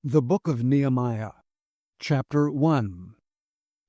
The Book of Nehemiah, Chapter 1.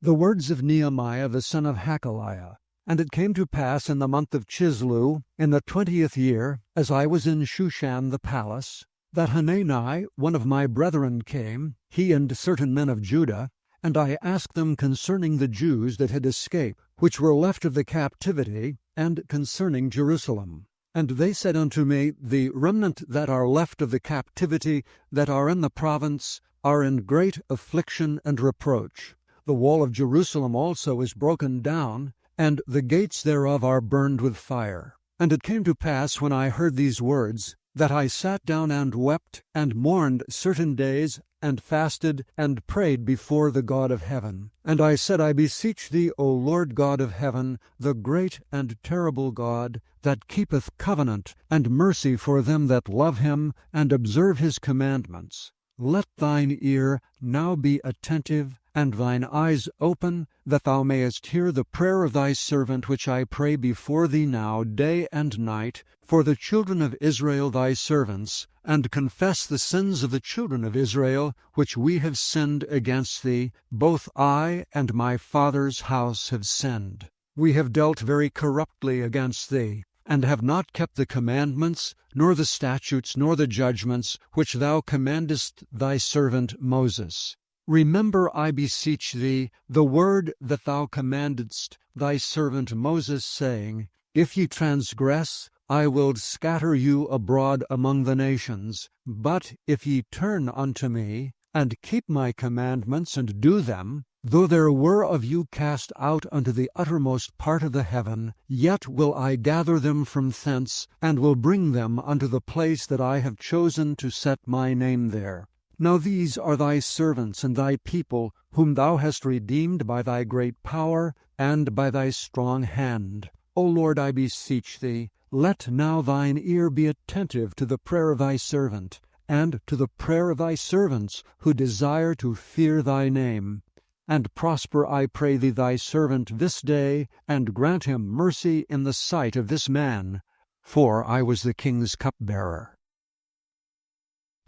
The words of Nehemiah the son of Hakaliah. And it came to pass in the month of Chislew, in the 20th year, as I was in Shushan the palace, that Hanani, one of my brethren, came, he and certain men of Judah, and I asked them concerning the Jews that had escaped, which were left of the captivity, and concerning Jerusalem. And they said unto me, The remnant that are left of the captivity that are in the province are in great affliction and reproach. The wall of Jerusalem also is broken down, and the gates thereof are burned with fire. And it came to pass, when I heard these words, that I sat down and wept, and mourned certain days, and fasted, and prayed before the God of heaven. And I said, I beseech thee, O Lord God of heaven, the great and terrible God, that keepeth covenant and mercy for them that love him, and observe his commandments. Let thine ear now be attentive, and thine eyes open, that thou mayest hear the prayer of thy servant, which I pray before thee now day and night, for the children of Israel thy servants, and confess the sins of the children of Israel, which we have sinned against thee. Both I and my father's house have sinned. We have dealt very corruptly against thee, and have not kept the commandments, nor the statutes, nor the judgments, which thou commandest thy servant Moses. Remember, I beseech thee, the word that thou commandedst thy servant Moses, saying, If ye transgress, I will scatter you abroad among the nations. But if ye turn unto me, and keep my commandments, and do them, though there were of you cast out unto the uttermost part of the heaven, yet will I gather them from thence, and will bring them unto the place that I have chosen to set my name there. Now these are thy servants and thy people, whom thou hast redeemed by thy great power and by thy strong hand. O Lord, I beseech thee, let now thine ear be attentive to the prayer of thy servant, and to the prayer of thy servants, who desire to fear thy name. And prosper, I pray thee, thy servant this day, and grant him mercy in the sight of this man. For I was the king's cupbearer.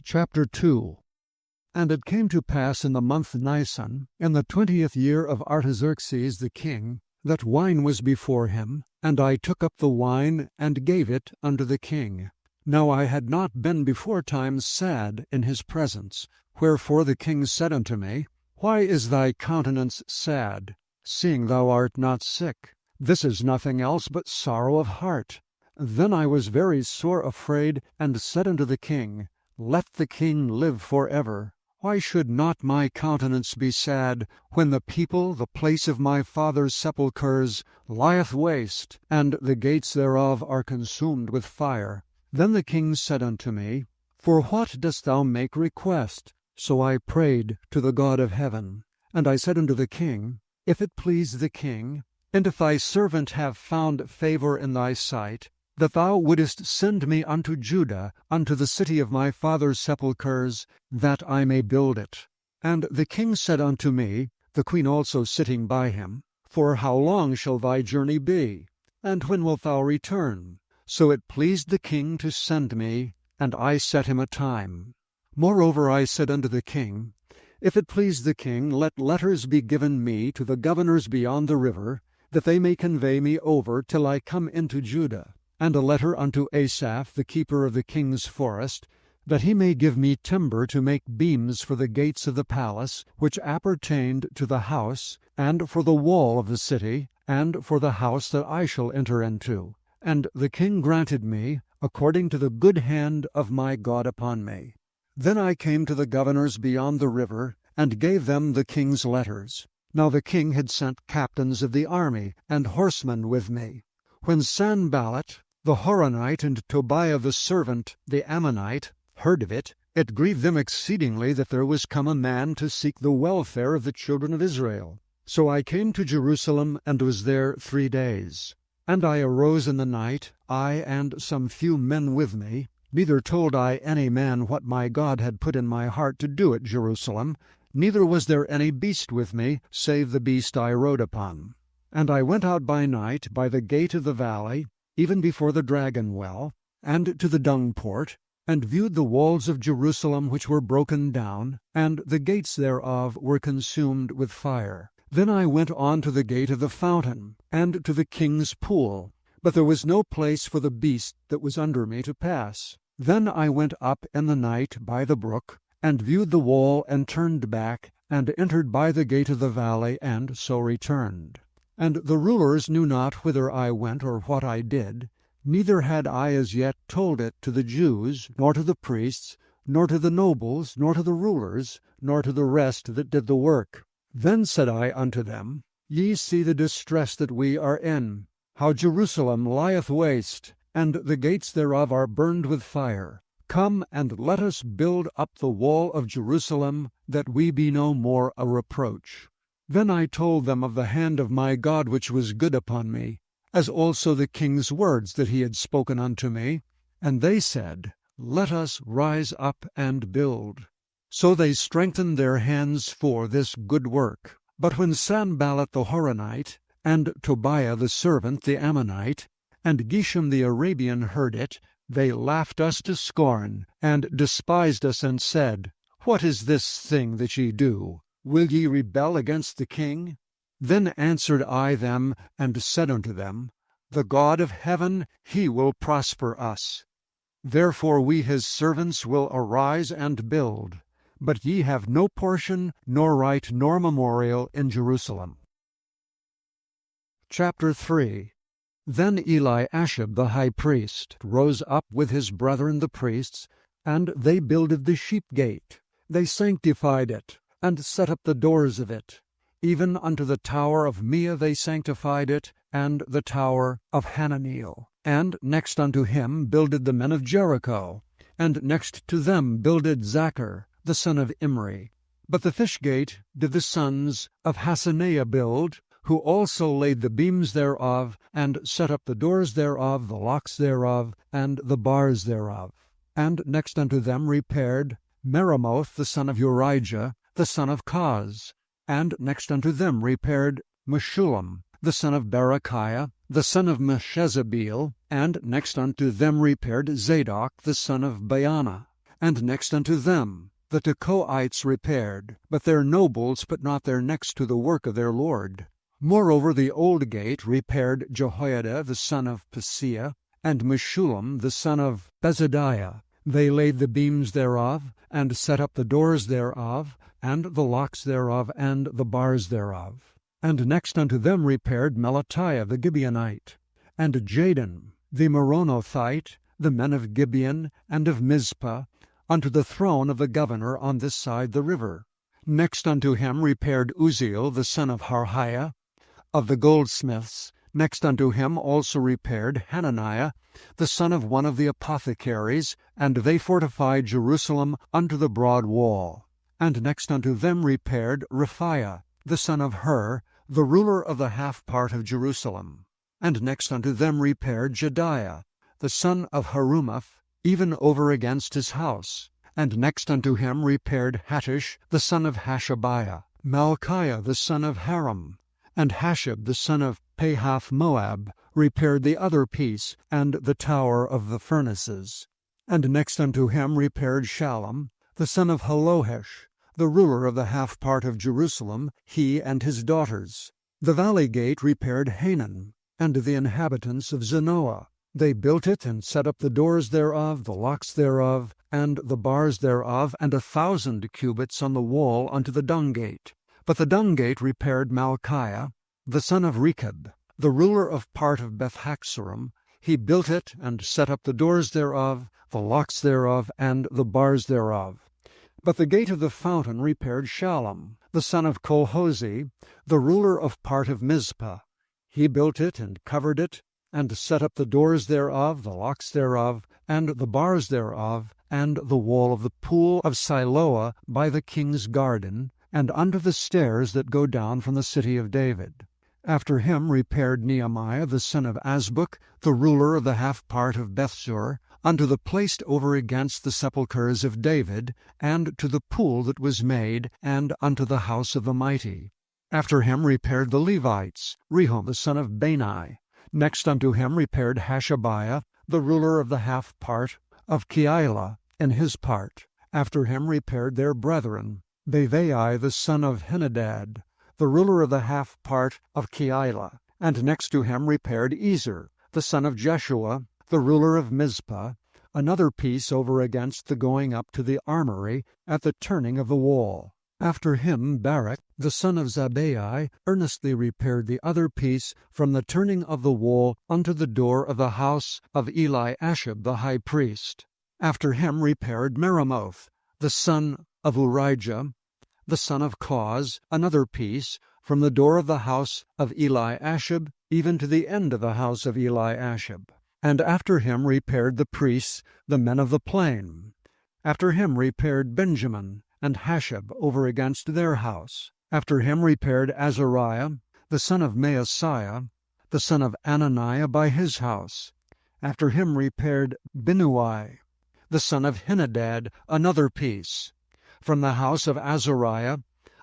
Chapter 2. And it came to pass in the month Nisan, in the 20th year of Artaxerxes the king, that wine was before him, and I took up the wine, and gave it unto the king. Now I had not been beforetime sad in his presence. Wherefore the king said unto me, Why is thy countenance sad, seeing thou art not sick? This is nothing else but sorrow of heart. Then I was very sore afraid, and said unto the king, Let the king live for ever. Why should not my countenance be sad, when the people, the place of my father's sepulchres, lieth waste, and the gates thereof are consumed with fire? Then the king said unto me, For what dost thou make request? So I prayed to the God of heaven. And I said unto the king, If it please the king, and if thy servant have found favor in thy sight, that thou wouldest send me unto Judah, unto the city of my father's sepulchres, that I may build it. And the king said unto me, the queen also sitting by him, For how long shall thy journey be? And when wilt thou return? So it pleased the king to send me, and I set him a time. Moreover I said unto the king, If it please the king, let letters be given me to the governors beyond the river, that they may convey me over till I come into Judah. And a letter unto Asaph, the keeper of the king's forest, that he may give me timber to make beams for the gates of the palace, which appertained to the house, and for the wall of the city, and for the house that I shall enter into. And the king granted me, according to the good hand of my God upon me. Then I came to the governors beyond the river, and gave them the king's letters. Now the king had sent captains of the army, and horsemen with me. When Sanballat the Horonite, and Tobiah the servant, the Ammonite, heard of it, it grieved them exceedingly that there was come a man to seek the welfare of the children of Israel. So I came to Jerusalem, and was there 3 days. And I arose in the night, I and some few men with me. Neither told I any man what my God had put in my heart to do at Jerusalem, neither was there any beast with me, save the beast I rode upon. And I went out by night by the gate of the valley, even before the dragon well, and to the dung port, and viewed the walls of Jerusalem which were broken down, and the gates thereof were consumed with fire. Then I went on to the gate of the fountain, and to the king's pool, but there was no place for the beast that was under me to pass. Then I went up in the night by the brook, and viewed the wall, and turned back, and entered by the gate of the valley, and so returned. And the rulers knew not whither I went or what I did, neither had I as yet told it to the Jews, nor to the priests, nor to the nobles, nor to the rulers, nor to the rest that did the work. Then said I unto them, Ye see the distress that we are in, how Jerusalem lieth waste, and the gates thereof are burned with fire. Come, and let us build up the wall of Jerusalem, that we be no more a reproach. Then I told them of the hand of my God which was good upon me, as also the king's words that he had spoken unto me. And they said, Let us rise up and build. So they strengthened their hands for this good work. But when Sanballat the Horonite, and Tobiah the servant the Ammonite, and Geshem the Arabian heard it, they laughed us to scorn, and despised us, and said, What is this thing that ye do? Will ye rebel against the king? Then answered I them, and said unto them, The God of heaven, he will prosper us. Therefore we his servants will arise and build. But ye have no portion, nor right, nor memorial in Jerusalem. Chapter 3. Then Eliashib the high priest rose up with his brethren the priests, and they builded the sheep gate. They sanctified it, and set up the doors of it. Even unto the tower of Mia they sanctified it, and the tower of Hananiel. And next unto him builded the men of Jericho, and next to them builded Zachar, the son of Imri. But the fish gate did the sons of Hasaneah build, who also laid the beams thereof, and set up the doors thereof, the locks thereof, and the bars thereof. And next unto them repaired Meremoth the son of Urijah, the son of Koz. And next unto them repaired Meshullam, the son of Berechiah, the son of Meshezabeel. And next unto them repaired Zadok, the son of Baana. And next unto them the Tekoites repaired, but their nobles put not their necks to the work of their Lord. Moreover the old gate repaired Jehoiada the son of Paseah, and Meshullam the son of Bezadiah. They laid the beams thereof, and set up the doors thereof, and the locks thereof, and the bars thereof. And next unto them repaired Melatiah the Gibeonite, and Jadon the Meronothite, the men of Gibeon and of Mizpah, unto the throne of the governor on this side the river. Next unto him repaired Uzziel the son of Harhiah, of the goldsmiths. Next unto him also repaired Hananiah, the son of one of the apothecaries, and they fortified Jerusalem unto the broad wall. And next unto them repaired Rephaiah, the son of Hur, the ruler of the half part of Jerusalem. And next unto them repaired Jediah, the son of Harumaph, even over against his house. And next unto him repaired Hattush, the son of Hashabiah, Malchiah, the son of Haram, and Hashab, the son of Pahath-Moab, repaired the other piece, and the tower of the furnaces. And next unto him repaired Shallum, the son of Halohesh, the ruler of the half part of Jerusalem, he and his daughters. The valley gate repaired Hanan, and the inhabitants of Zanoah. They built it, and set up the doors thereof, the locks thereof, and the bars thereof, and 1,000 cubits on the wall unto the dung gate. But the dung gate repaired Malchiah, the son of Rechab, the ruler of part of Beth-Haxorim. He built it, and set up the doors thereof, the locks thereof, and the bars thereof. But the gate of the fountain repaired Shallum, the son of Colhozi, the ruler of part of Mizpah. He built it, and covered it, and set up the doors thereof, the locks thereof, and the bars thereof, and the wall of the pool of Siloah by the king's garden, and under the stairs that go down from the city of David. After him repaired Nehemiah the son of Azbuk, the ruler of the half part of Bethsur, unto the place over against the sepulchres of David, and to the pool that was made, and unto the house of the mighty. After him repaired the Levites, Rehum the son of Bani. Next unto him repaired Hashabiah, the ruler of the half part of Keilah in his part. After him repaired their brethren, Bavai the son of Henadad, the ruler of the half part of Keilah. And next to him repaired Ezer, the son of Jeshua, the ruler of Mizpah, another piece over against the going up to the armory at the turning of the wall. After him Barak, the son of Zabbai, earnestly repaired the other piece from the turning of the wall unto the door of the house of Eliashib the high priest. After him repaired Meremoth, the son of Urijah, the son of Koz, another piece, from the door of the house of Eliashib even to the end of the house of Eliashib. And after him repaired the priests, the men of the plain. After him repaired Benjamin and Hashab over against their house. After him repaired Azariah, the son of Maaseiah, the son of Ananiah by his house. After him repaired Binnui, the son of Henadad, another piece, from the house of Azariah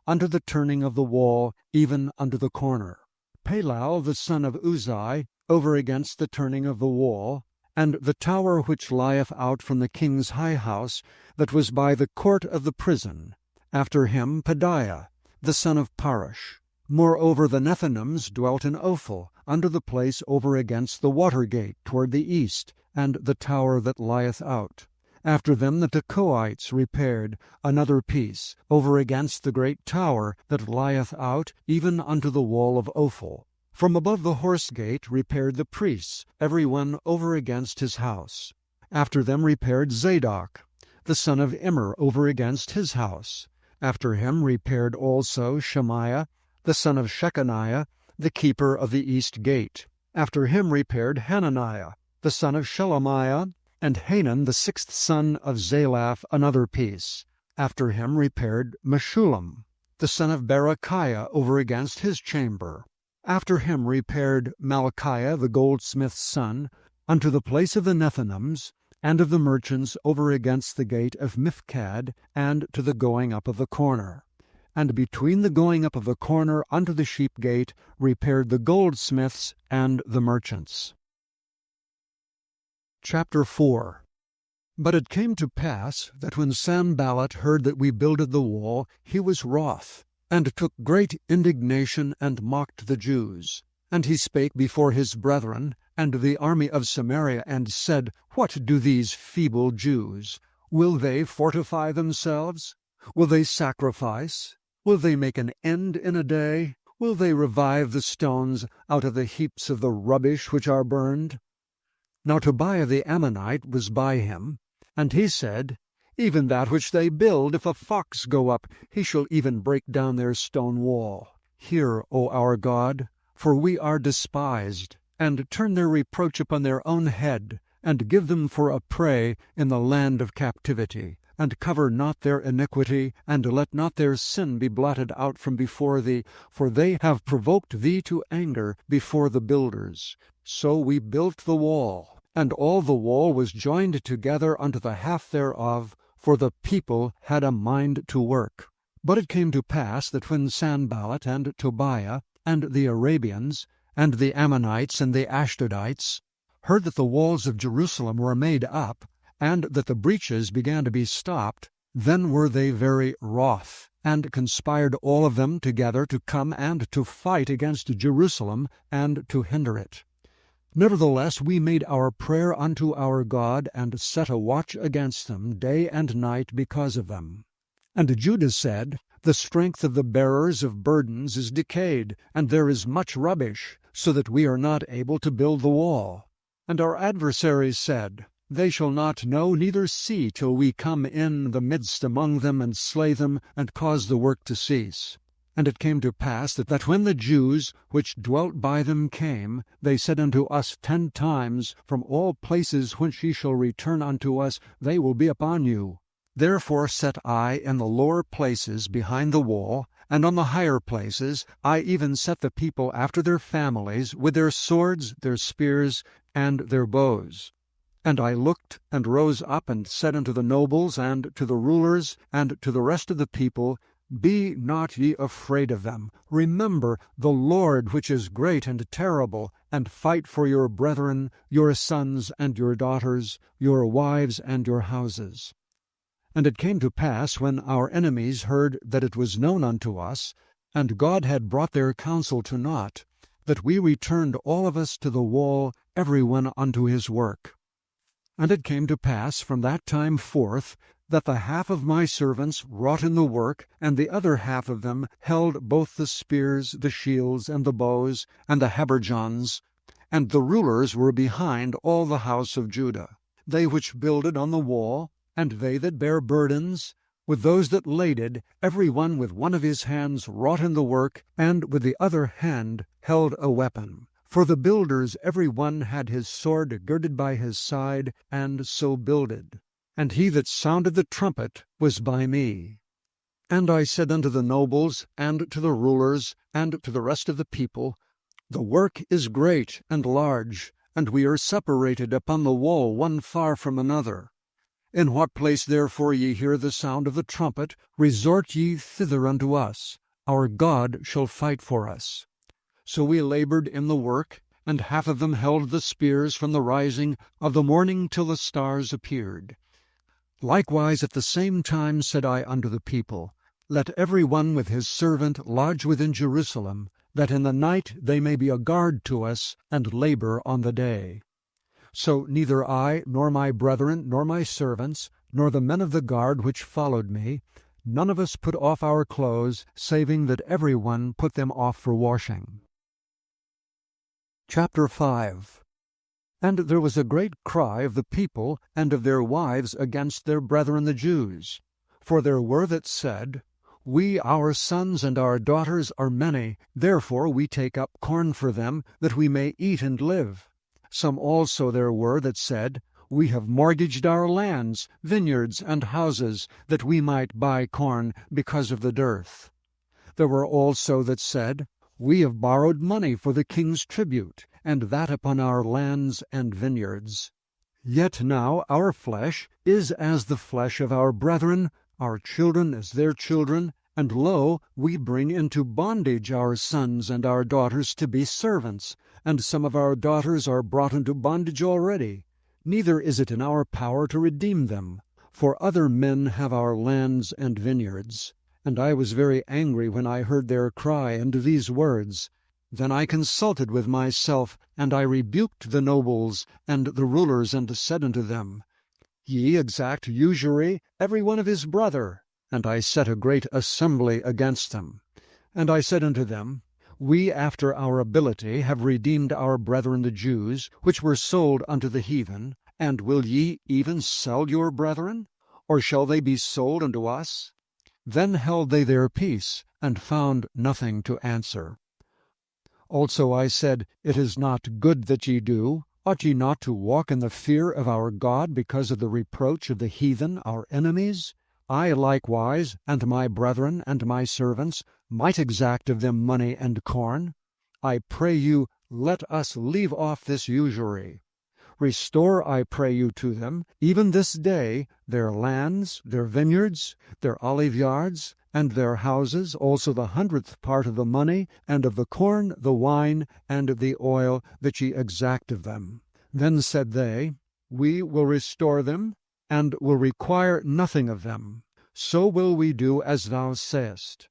unto the turning of the wall, even unto the corner. Palal, the son of Uzai, over against the turning of the wall, and the tower which lieth out from the king's high house, that was by the court of the prison. After him Pedaiah, the son of Parosh. Moreover the Nethinims dwelt in Ophel, under the place over against the water gate toward the east, and the tower that lieth out. After them the Tekoites repaired another piece, over against the great tower that lieth out, even unto the wall of Ophel. From above the horse gate repaired the priests, every one over against his house. After them repaired Zadok, the son of Immer, over against his house. After him repaired also Shemaiah, the son of Shechaniah, the keeper of the east gate. After him repaired Hananiah, the son of Shelemiah, and Hanan, the sixth son of Zalaph, another piece. After him repaired Meshullam, the son of Berechiah, over against his chamber. After him repaired Malchiah, the goldsmith's son, unto the place of the Nethinims, and of the merchants over against the gate of Mifkad, and to the going up of the corner. And between the going up of the corner unto the sheep gate repaired the goldsmiths and the merchants. Chapter 4. But it came to pass that when Sanballat heard that we builded the wall, he was wroth, and took great indignation, and mocked the Jews. And he spake before his brethren, and the army of Samaria, and said, What do these feeble Jews? Will they fortify themselves? Will they sacrifice? Will they make an end in a day? Will they revive the stones out of the heaps of the rubbish which are burned? Now Tobiah the Ammonite was by him, and he said, Even that which they build, if a fox go up, he shall even break down their stone wall. Hear, O our God, for we are despised, and turn their reproach upon their own head, and give them for a prey in the land of captivity, and cover not their iniquity, and let not their sin be blotted out from before thee, for they have provoked thee to anger before the builders. So we built the wall, and all the wall was joined together unto the half thereof, for the people had a mind to work. But it came to pass that when Sanballat and Tobiah and the Arabians and the Ammonites and the Ashdodites heard that the walls of Jerusalem were made up, and that the breaches began to be stopped, then were they very wroth, and conspired all of them together to come and to fight against Jerusalem, and to hinder it. Nevertheless we made our prayer unto our God, and set a watch against them day and night because of them. And Judah said, The strength of the bearers of burdens is decayed, and there is much rubbish, so that we are not able to build the wall. And our adversaries said, They shall not know neither see till we come in the midst among them, and slay them, and cause the work to cease. And it came to pass that when the Jews which dwelt by them came, they said unto us 10 times, From all places whence ye shall return unto us, they will be upon you. Therefore set I in the lower places behind the wall, and on the higher places I even set the people after their families, with their swords, their spears, and their bows. And I looked and rose up and said unto the nobles, and to the rulers, and to the rest of the people, Be not ye afraid of them. Remember the Lord, which is great and terrible, and fight for your brethren, your sons and your daughters, your wives and your houses. And it came to pass, when our enemies heard that it was known unto us, and God had brought their counsel to naught, that we returned all of us to the wall, every one unto his work. And it came to pass from that time forth, that the half of my servants wrought in the work, and the other half of them held both the spears, the shields, and the bows, and the habergeons, and the rulers were behind all the house of Judah, they which builded on the wall, and they that bare burdens, with those that laded, every one with one of his hands wrought in the work, and with the other hand held a weapon. For the builders every one had his sword girded by his side, and so builded. And he that sounded the trumpet was by me. And I said unto the nobles, and to the rulers, and to the rest of the people, The work is great and large, and we are separated upon the wall one far from another. In what place therefore ye hear the sound of the trumpet, resort ye thither unto us. Our God shall fight for us. So we labored in the work, and half of them held the spears from the rising of the morning till the stars appeared. Likewise at the same time said I unto the people, Let every one with his servant lodge within Jerusalem, that in the night they may be a guard to us, and labor on the day. So neither I, nor my brethren, nor my servants, nor the men of the guard which followed me, none of us put off our clothes, saving that every one put them off for washing. Chapter 5. And there was a great cry of the people and of their wives against their brethren the Jews. For there were that said, We, our sons and our daughters, are many, therefore we take up corn for them, that we may eat and live. Some also there were that said, We have mortgaged our lands, vineyards, and houses, that we might buy corn, because of the dearth. There were also that said, We have borrowed money for the king's tribute, and that upon our lands and vineyards. Yet now our flesh is as the flesh of our brethren, our children as their children, and lo, we bring into bondage our sons and our daughters to be servants, and some of our daughters are brought into bondage already. Neither is it in our power to redeem them, for other men have our lands and vineyards. And I was very angry when I heard their cry and these words. Then I consulted with myself, and I rebuked the nobles and the rulers, and said unto them, Ye exact usury, every one of his brother. And I set a great assembly against them. And I said unto them, We after our ability have redeemed our brethren the Jews, which were sold unto the heathen. And will ye even sell your brethren? Or shall they be sold unto us? Then held they their peace, and found nothing to answer. Also I said, It is not good that ye do. Ought ye not to walk in the fear of our God, because of the reproach of the heathen, our enemies? I likewise, and my brethren, and my servants, might exact of them money and corn. I pray you, let us leave off this usury. Restore, I pray you, to them, even this day, their lands, their vineyards, their oliveyards, and their houses, also the 100th part of the money, and of the corn, the wine, and of the oil, that ye exact of them. Then said they, We will restore them, and will require nothing of them. So will we do as thou sayest.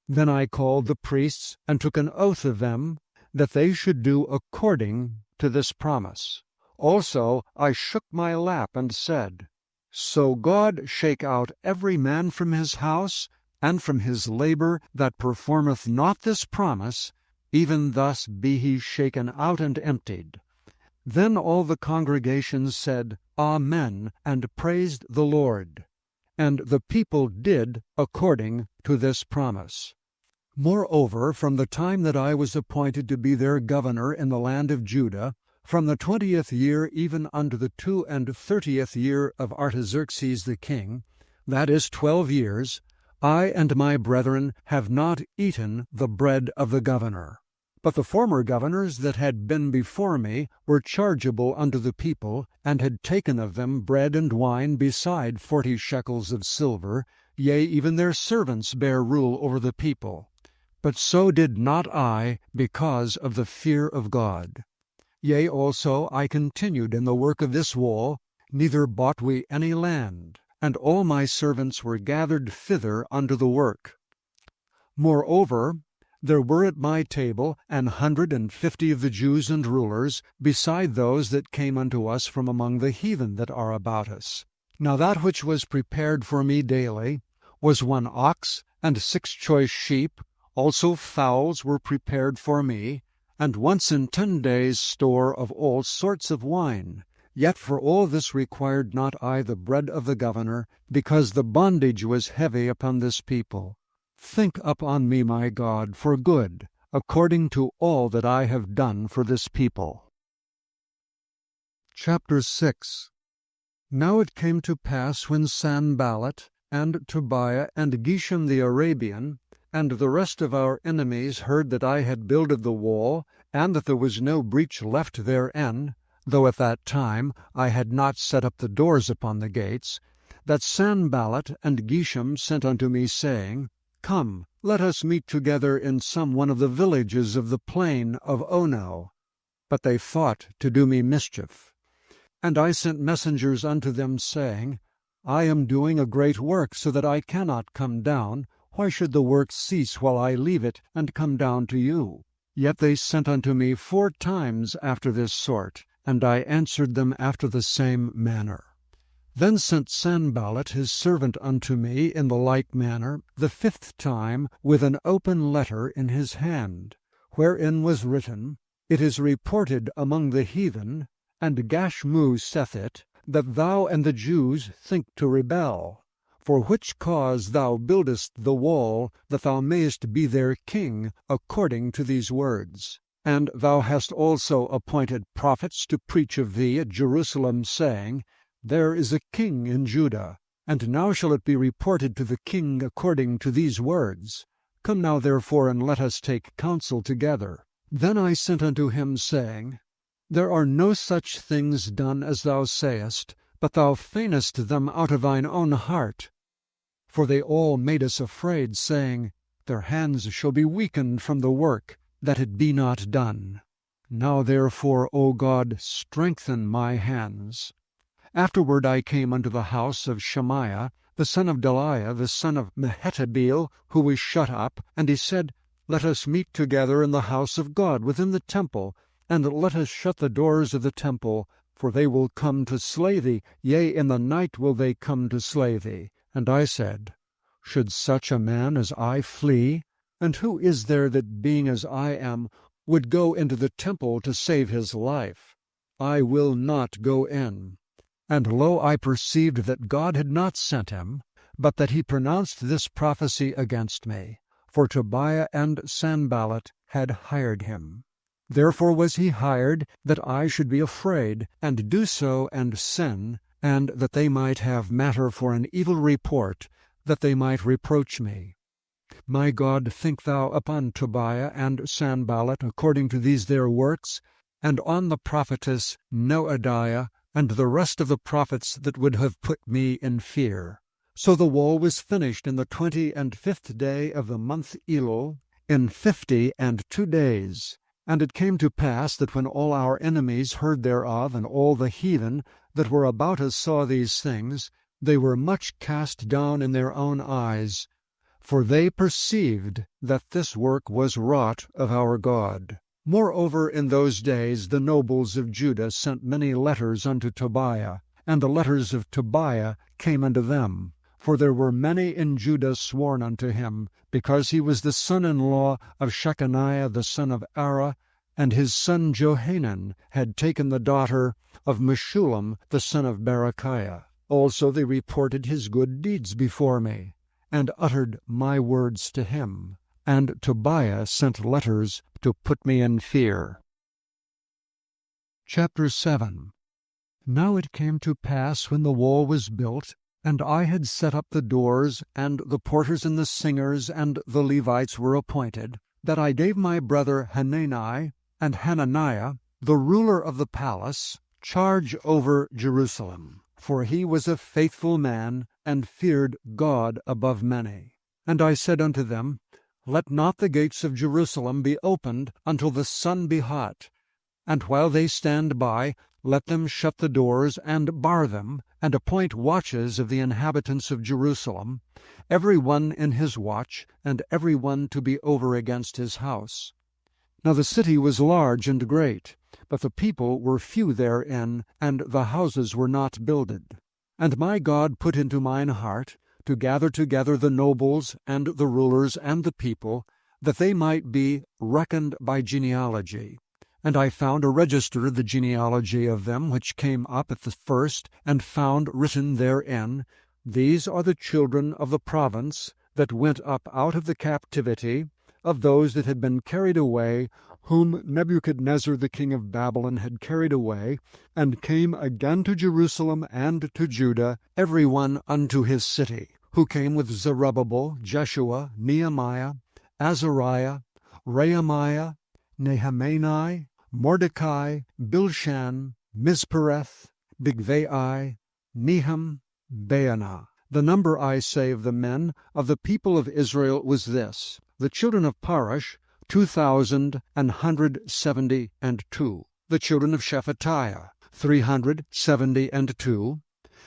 Then I called the priests, and took an oath of them, that they should do according to this promise. Also I shook my lap, and said, So God shake out every man from his house, and from his labor, that performeth not this promise, even thus be he shaken out and emptied. Then all the congregation said, Amen, and praised the Lord. And the people did according to this promise. Moreover, from the time that I was appointed to be their governor in the land of Judah, from the 20th year even unto the 32nd year of Artaxerxes the king, that is 12 years, I and my brethren have not eaten the bread of the governor. But the former governors that had been before me were chargeable unto the people, and had taken of them bread and wine beside 40 shekels of silver, yea, even their servants bear rule over the people. But so did not I, because of the fear of God. Yea, also I continued in the work of this wall, neither bought we any land, and all my servants were gathered thither unto the work. Moreover, there were at my table 150 of the Jews and rulers, beside those that came unto us from among the heathen that are about us. Now that which was prepared for me daily was 1 ox and 6 choice sheep, also fowls were prepared for me, and once in 10 days' store of all sorts of wine. Yet for all this required not I the bread of the governor, because the bondage was heavy upon this people. Think upon me, my God, for good, according to all that I have done for this people. Chapter 6. Now it came to pass, when Sanballat, and Tobiah, and Geshem the Arabian, and the rest of our enemies heard that I had builded the wall, and that there was no breach left therein, though at that time I had not set up the doors upon the gates, that Sanballat and Geshem sent unto me, saying, Come, let us meet together in some one of the villages of the plain of Ono. But they thought to do me mischief. And I sent messengers unto them, saying, I am doing a great work, so that I cannot come down. Why should the work cease while I leave it, and come down to you? Yet they sent unto me 4 times after this sort, and I answered them after the same manner. Then sent Sanballat his servant unto me in the like manner the 5th time, with an open letter in his hand, wherein was written, It is reported among the heathen, and Gashmu saith it, that thou and the Jews think to rebel, for which cause thou buildest the wall, that thou mayest be their king, according to these words. And thou hast also appointed prophets to preach of thee at Jerusalem, saying, There is a king in Judah, and now shall it be reported to the king according to these words. Come now therefore, and let us take counsel together. Then I sent unto him, saying, There are no such things done as thou sayest, but thou feignest them out of thine own heart. For they all made us afraid, saying, Their hands shall be weakened from the work, that it be not done. Now therefore, O God, strengthen my hands. Afterward I came unto the house of Shemaiah, the son of Delaiah, the son of Mehetabeel, who was shut up, and he said, Let us meet together in the house of God within the temple, and let us shut the doors of the temple, for they will come to slay thee, yea, in the night will they come to slay thee. And I said, Should such a man as I flee? And who is there that, being as I am, would go into the temple to save his life? I will not go in. And lo, I perceived that God had not sent him, but that he pronounced this prophecy against me. For Tobiah and Sanballat had hired him. Therefore was he hired, that I should be afraid, and do so and sin, and that they might have matter for an evil report, that they might reproach me. My God, think thou upon Tobiah and Sanballat according to these their works, and on the prophetess Noadiah, and the rest of the prophets that would have put me in fear. So the wall was finished in the 25th day of the month Elul, in 52 days. And it came to pass that when all our enemies heard thereof, and all the heathen that were about us saw these things, they were much cast down in their own eyes, for they perceived that this work was wrought of our God. Moreover, in those days the nobles of Judah sent many letters unto Tobiah, and the letters of Tobiah came unto them. For there were many in Judah sworn unto him, because he was the son-in-law of Shechaniah the son of Ara, and his son Johanan had taken the daughter of Meshullam the son of Berechiah. Also they reported his good deeds before me, and uttered my words to him. And Tobiah sent letters to put me in fear. Chapter 7. Now it came to pass, when the wall was built, and I had set up the doors, and the porters and the singers and the Levites were appointed, that I gave my brother Hanani and Hananiah, the ruler of the palace, charge over Jerusalem. For he was a faithful man, and feared God above many. And I said unto them, Let not the gates of Jerusalem be opened until the sun be hot, and while they stand by, let them shut the doors and bar them, and appoint watches of the inhabitants of Jerusalem, every one in his watch, and every one to be over against his house. Now the city was large and great, but the people were few therein, and the houses were not builded. And my God put into mine heart to gather together the nobles and the rulers and the people, that they might be reckoned by genealogy. And I found a register of the genealogy of them which came up at the first, and found written therein, These are the children of the province that went up out of the captivity, of those that had been carried away, whom Nebuchadnezzar the king of Babylon had carried away, and came again to Jerusalem and to Judah, every one unto his city, who came with Zerubbabel, Jeshua, Nehemiah, Azariah, Rehemiah, Nehemiah, Mordecai, Bilshan, Mizpereth, Bigvai, Nehum, Baanah. The number, I say, of the men of the people of Israel was this: the children of Parosh, 2,172. The children of Shephatiah, 372.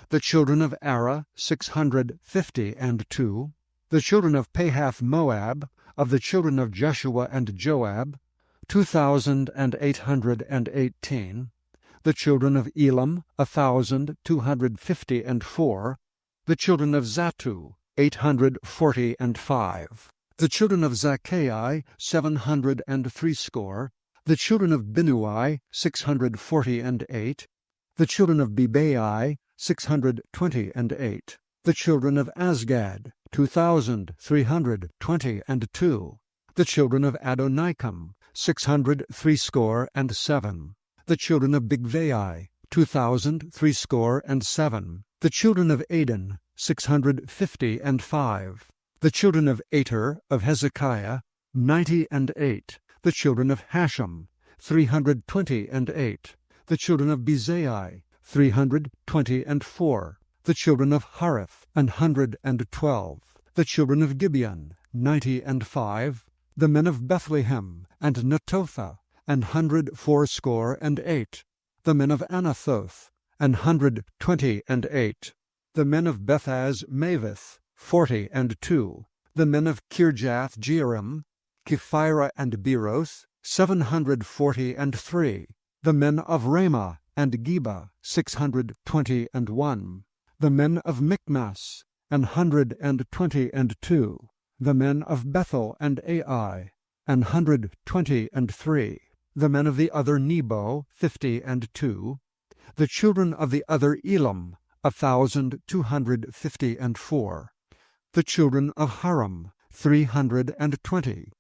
The children of Ara, 652. The children of Pahath Moab, of the children of Jeshua and Joab, 2,818. The children of Elam, 1,254. The children of Zattu, 845. The children of Zaccai, 760. The children of Binnui, 648. The children of Bebai, 628. The children of Azgad, 2,322. The children of Adonikam, 667. The children of Bigvai, 2,367. The children of Adin, 655. The children of Ater of Hezekiah, 98. The children of Hashem, 328. The children of Bezai, 324. The children of Harith, 112. The children of Gibeon, 95. The men of Bethlehem, and Netophah, 168. The men of Anathoth, 128. The men of Bethaz Mavith, 42. The men of Kirjath Jearim, Kephira and Beeroth, 743. The men of Ramah and Geba, 621. The men of Michmas, 122. The men of Bethel and Ai, 123. The men of the other Nebo, 52. The children of the other Elam, 1,254. The children of Haram, 320.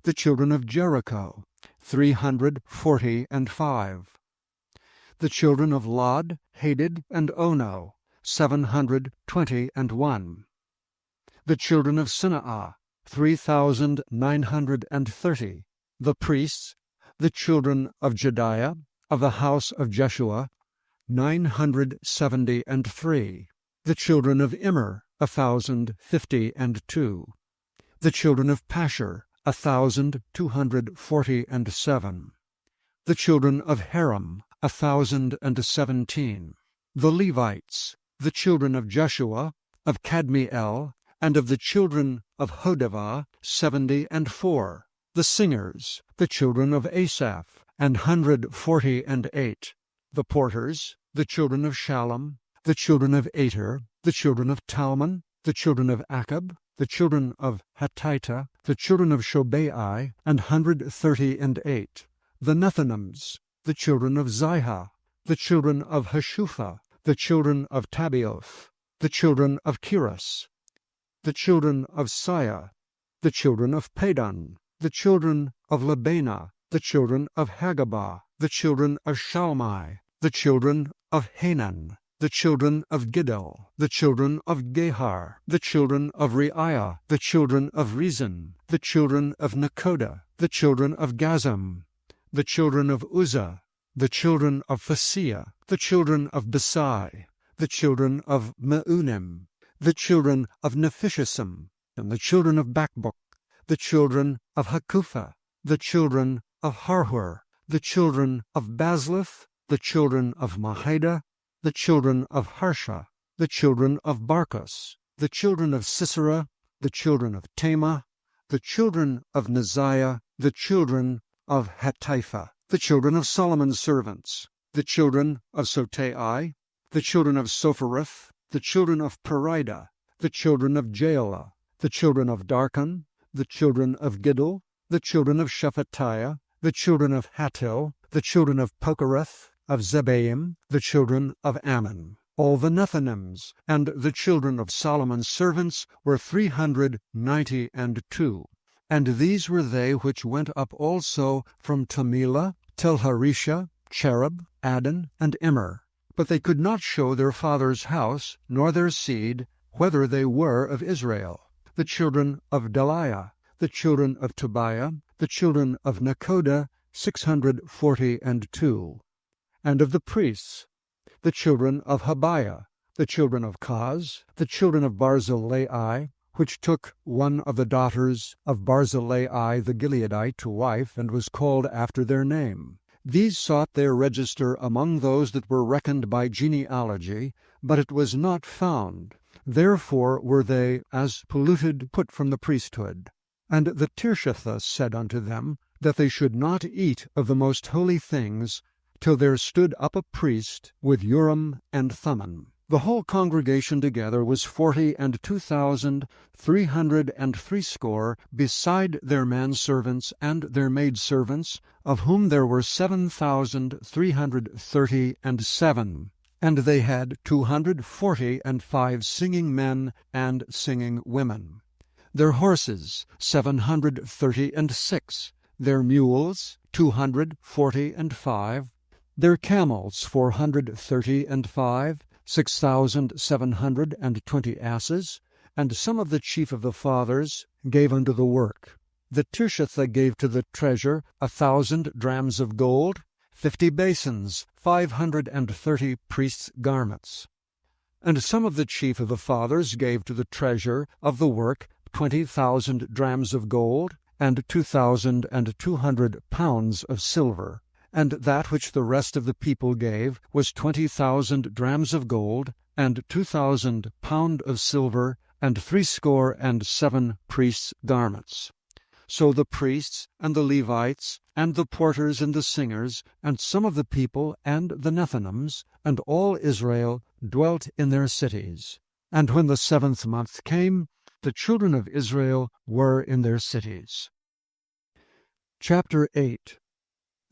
The children of Jericho, 345. The children of Lod, Hadid, and Ono, 721. The children of Sineah, 3,930. The priests, the children of Jediah, of the house of Jeshua, 973. The children of Immer, 1,052. The children of Pashur, 1,247. The children of Haram, 1,017. The Levites, the children of Jeshua, of Kadmiel, and of the children of Hodavah, 74. The singers, the children of Asaph, 148. The porters, the children of Shallum, the children of Ater, the children of Talmon, the children of Akab, the children of Hattita, the children of Shobai, 138. The Nethinims, the children of Ziha, the children of Hashupha, the children of Tabioth, the children of Kiras, the children of Sia, the children of Padan, the children of Labana, the children of Hagabah, the children of Shalmai, the children of Hanan, the children of Giddel, the children of Gehar, the children of Reiah, the children of Rezin, the children of Nekoda, the children of Gazam, the children of Uzzah, the children of Phasiah, the children of Besai, the children of Meunim, the children of Nephishisim, and the children of Bakbuk, the children of Hakupha, the children of Harhur, the children of Bazlith, the children of Mahida, the children of Harsha, the children of Barkos, the children of Sisera, the children of Tema, the children of Neziah, the children of Hatipha, the children of Solomon's servants, the children of Sotai, the children of Sophereth, the children of Perida, the children of Jaela, the children of Darkon, the children of Giddel, the children of Shephatiah, the children of Hattil, the children of Pokereth, of Zebaim, the children of Ammon. All the Nethinims, and the children of Solomon's servants were 392. And these were they which went up also from Tamila, Telharisha, Cherub, Adon, and Immer. But they could not show their father's house, nor their seed, whether they were of Israel. The children of Deliah, the children of Tobiah, the children of Nekoda, 642. And of the priests, the children of Habiah, the children of Kaz, the children of Barzillai, which took one of the daughters of Barzillai the Gileadite to wife, and was called after their name. These sought their register among those that were reckoned by genealogy, but it was not found. Therefore were they, as polluted, put from the priesthood. And the Tirshatha said unto them, that they should not eat of the most holy things, till there stood up a priest with Urim and Thummim. The whole congregation together was 42,360, beside their manservants and their maidservants, of whom there were 7,337. And they had 245 singing men and singing women. Their horses 736, their mules 245, their camels 435, 6,720 asses, and some of the chief of the fathers gave unto the work. The Tirshatha gave to the treasure 1,000 drams of gold, 50 basins, 530 priests' garments. And some of the chief of the fathers gave to the treasure of the work 20,000 drams of gold, and 2,200 pounds of silver. And that which the rest of the people gave was 20,000 drams of gold, and 2,000 pound of silver, and 67 priests' garments. So the priests, and the Levites, and the porters, and the singers, and some of the people, and the Nethinims, and all Israel dwelt in their cities. And when the 7th month came, the children of Israel were in their cities. Chapter 8.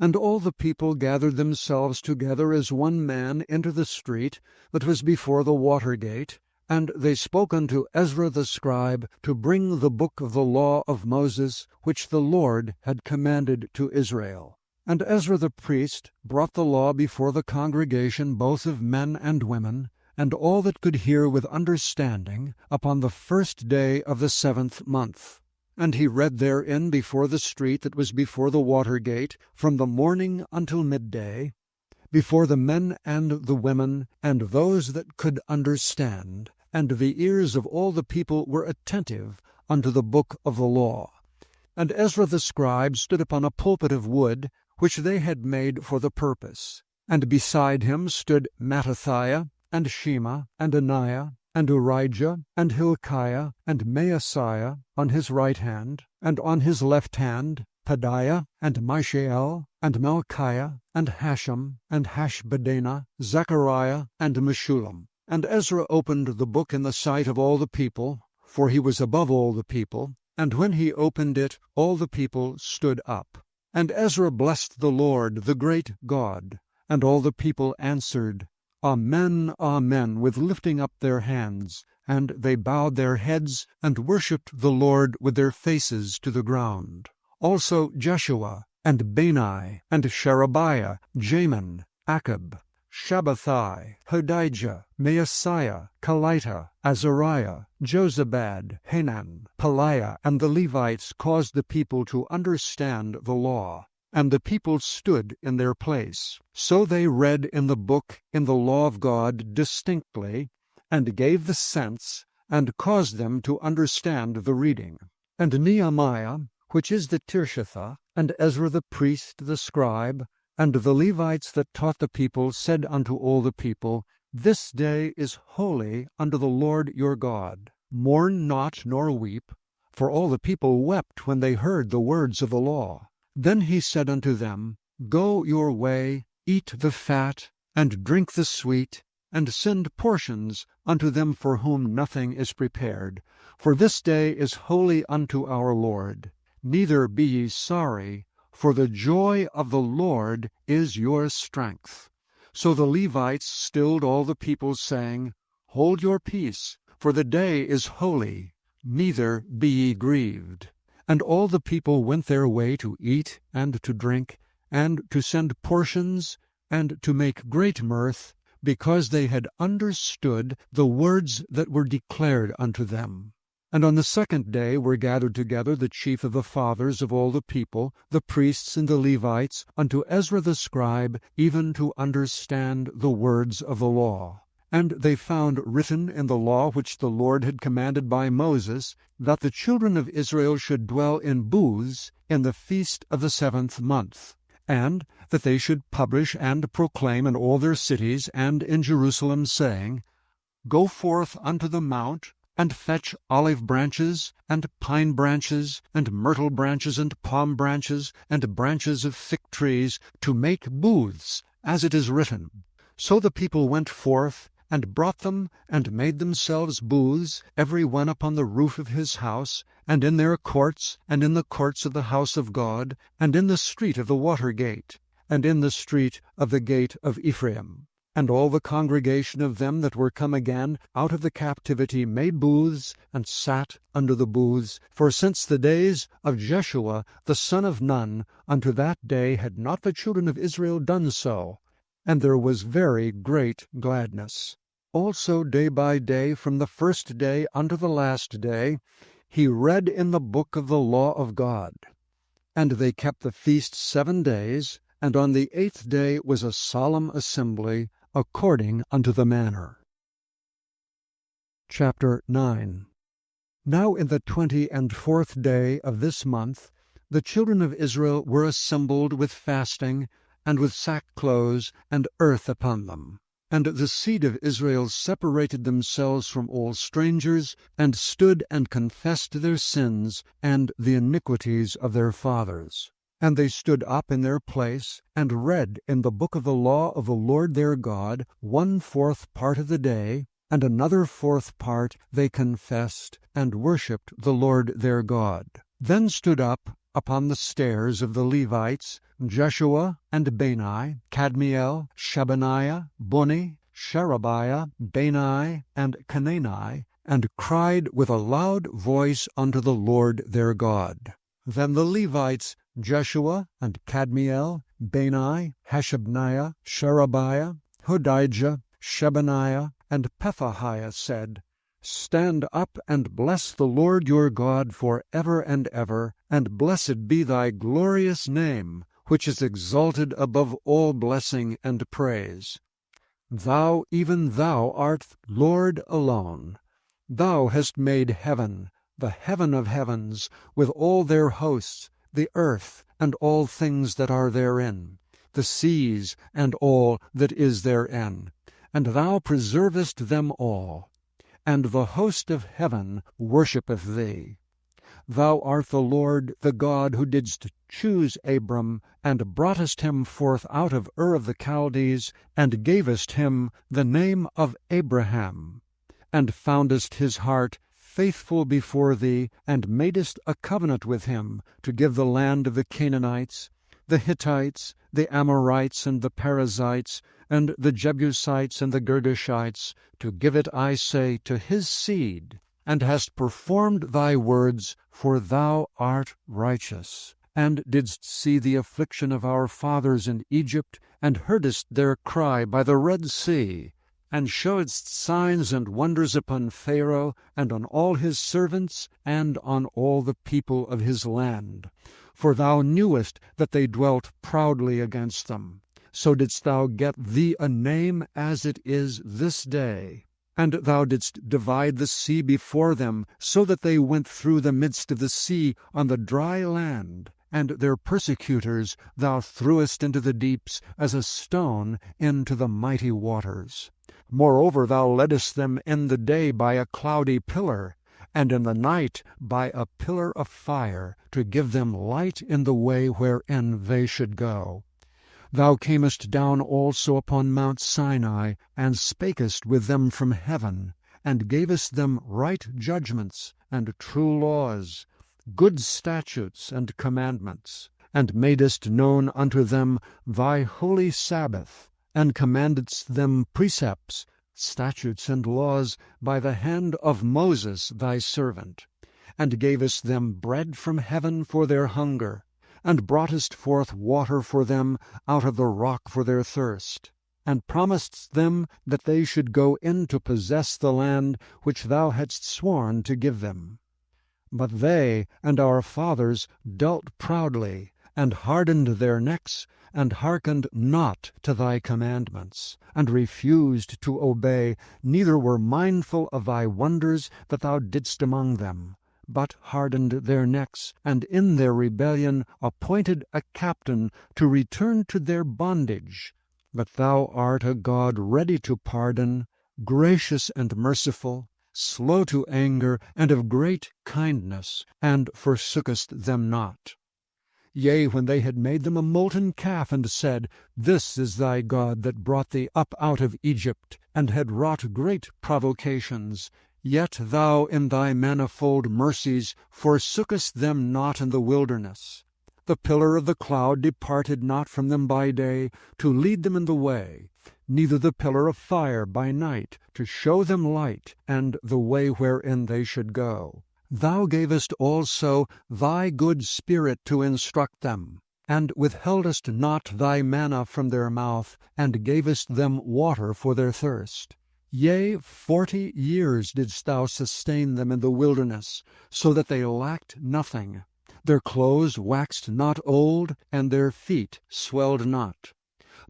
And all the people gathered themselves together as one man into the street that was before the water gate, and they spoke unto Ezra the scribe to bring the book of the law of Moses, which the Lord had commanded to Israel. And Ezra the priest brought the law before the congregation both of men and women, and all that could hear with understanding, upon the 1st day of the 7th month. And he read therein before the street that was before the water gate, from the morning until midday, before the men and the women, and those that could understand, and the ears of all the people were attentive unto the book of the law. And Ezra the scribe stood upon a pulpit of wood, which they had made for the purpose. And beside him stood Mattithiah, and Shema, and Ananiah, and Urijah, and Hilkiah, and Maaseiah on his right hand, and on his left hand Pedaiah, and Mishael, and Malchiah, and Hashem, and Hashbaddanah, Zechariah, and Meshullam. And Ezra opened the book in the sight of all the people, for he was above all the people, and when he opened it, all the people stood up. And Ezra blessed the Lord, the great God, and all the people answered, Amen, Amen, with lifting up their hands. And they bowed their heads, and worshipped the Lord with their faces to the ground. Also Jeshua, and Bani, and Sherebiah, Jamin, Akab, Shabbathai, Hodijah, Maaseiah, Kelita, Azariah, Jozabad, Hanan, Pelaiah, and the Levites caused the people to understand the law. And the people stood in their place. So they read in the book, in the law of God, distinctly, and gave the sense, and caused them to understand the reading. And Nehemiah, which is the Tirshatha, and Ezra the priest, the scribe, and the Levites that taught the people, said unto all the people, This day is holy unto the Lord your God. Mourn not nor weep, for all the people wept when they heard the words of the law. Then he said unto them, Go your way, eat the fat, and drink the sweet, and send portions unto them for whom nothing is prepared. For this day is holy unto our Lord. Neither be ye sorry, for the joy of the Lord is your strength. So the Levites stilled all the people, saying, Hold your peace, for the day is holy, neither be ye grieved. And all the people went their way to eat and to drink, and to send portions, and to make great mirth, because they had understood the words that were declared unto them. And on the second day were gathered together the chief of the fathers of all the people, the priests and the Levites, unto Ezra the scribe, even to understand the words of the law. And they found written in the law which the Lord had commanded by Moses, that the children of Israel should dwell in booths in the feast of the 7th month, and that they should publish and proclaim in all their cities and in Jerusalem, saying, Go forth unto the mount, and fetch olive branches, and pine branches, and myrtle branches, and palm branches, and branches of thick trees, to make booths, as it is written. So the people went forth, and brought them, and made themselves booths, every one upon the roof of his house, and in their courts, and in the courts of the house of God, and in the street of the water gate, and in the street of the gate of Ephraim. And all the congregation of them that were come again out of the captivity made booths, and sat under the booths. For since the days of Jeshua the son of Nun unto that day had not the children of Israel done so, and there was very great gladness. Also day by day, from the first day unto the last day, he read in the book of the law of God. And they kept the feast 7 days, and on the 8th day was a solemn assembly, according unto the manner. Chapter 9. Now in the 24th day of this month, the children of Israel were assembled with fasting, and with sackcloths and earth upon them. And the seed of Israel separated themselves from all strangers, and stood and confessed their sins and the iniquities of their fathers. And they stood up in their place, and read in the book of the law of the Lord their God 1/4 part of the day, and another 4th part they confessed, and worshipped the Lord their God. Then stood up upon the stairs of the Levites Jeshua and Bani, Kadmiel, Shebaniah, Bunni, Sherebiah, Bani, and Canaani, and cried with a loud voice unto the Lord their God. Then the Levites Jeshua and Kadmiel, Bani, Hashabniah, Sherebiah, Hodijah, Shebaniah, and Pethahiah said, Stand up and bless the Lord your God for ever and ever, and blessed be thy glorious name, which is exalted above all blessing and praise. Thou, even thou, art Lord alone. Thou hast made heaven, the heaven of heavens, with all their hosts, the earth, and all things that are therein, the seas, and all that is therein, and thou preservest them all. And the host of heaven worshippeth thee. Thou art the Lord, the God, who didst choose Abram, and broughtest him forth out of Ur of the Chaldees, and gavest him the name of Abraham, and foundest his heart faithful before thee, and madest a covenant with him, to give the land of the Canaanites, the Hittites, the Amorites, and the Perizzites, and the Jebusites, and the Girgashites, to give it, I say, to his seed, and hast performed thy words, for thou art righteous, and didst see the affliction of our fathers in Egypt, and heardest their cry by the Red Sea, and showedst signs and wonders upon Pharaoh, and on all his servants, and on all the people of his land. For thou knewest that they dwelt proudly against them. So didst thou get thee a name as it is this day. And thou didst divide the sea before them, so that they went through the midst of the sea on the dry land, and their persecutors thou threwest into the deeps as a stone into the mighty waters. Moreover thou leddest them in the day by a cloudy pillar, and in the night by a pillar of fire, to give them light in the way wherein they should go. Thou camest down also upon Mount Sinai, and spakest with them from heaven, and gavest them right judgments, and true laws, good statutes and commandments, and madest known unto them thy holy Sabbath, and commandedst them precepts, statutes, and laws by the hand of Moses thy servant, and gavest them bread from heaven for their hunger, and broughtest forth water for them out of the rock for their thirst, and promisedst them that they should go in to possess the land which thou hadst sworn to give them. But they and our fathers dealt proudly, and hardened their necks, and hearkened not to thy commandments, and refused to obey, neither were mindful of thy wonders that thou didst among them, but hardened their necks, and in their rebellion appointed a captain to return to their bondage. But thou art a God ready to pardon, gracious and merciful, slow to anger, and of great kindness, and forsookest them not. Yea, when they had made them a molten calf, and said, This is thy God that brought thee up out of Egypt, and had wrought great provocations, yet thou in thy manifold mercies forsookest them not in the wilderness. The pillar of the cloud departed not from them by day, to lead them in the way, neither the pillar of fire by night, to show them light, and the way wherein they should go. Thou gavest also thy good Spirit to instruct them, and withheldest not thy manna from their mouth, and gavest them water for their thirst. Yea, 40 years didst thou sustain them in the wilderness, so that they lacked nothing. Their clothes waxed not old, and their feet swelled not.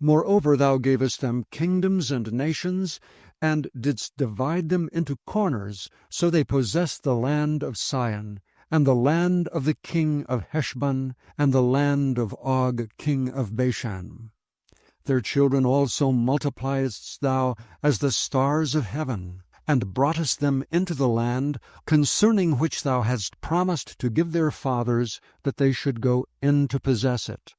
Moreover thou gavest them kingdoms and nations, and didst divide them into corners, so they possessed the land of Sion, and the land of the king of Heshbon, and the land of Og king of Bashan. Their children also multipliedst thou as the stars of heaven, and broughtest them into the land, concerning which thou hadst promised to give their fathers, that they should go in to possess it.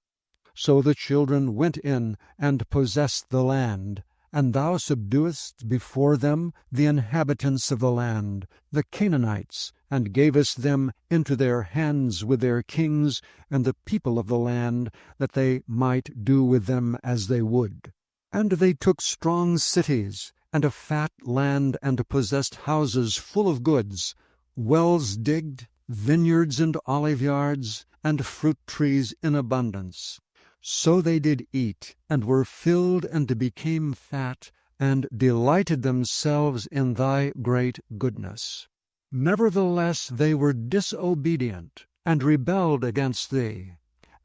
So the children went in and possessed the land, and thou subduedst before them the inhabitants of the land, the Canaanites, and gavest them into their hands with their kings and the people of the land, that they might do with them as they would. And they took strong cities, and a fat land, and possessed houses full of goods, wells digged, vineyards and oliveyards, and fruit trees in abundance. So they did eat, and were filled, and became fat, and delighted themselves in thy great goodness. Nevertheless they were disobedient, and rebelled against thee,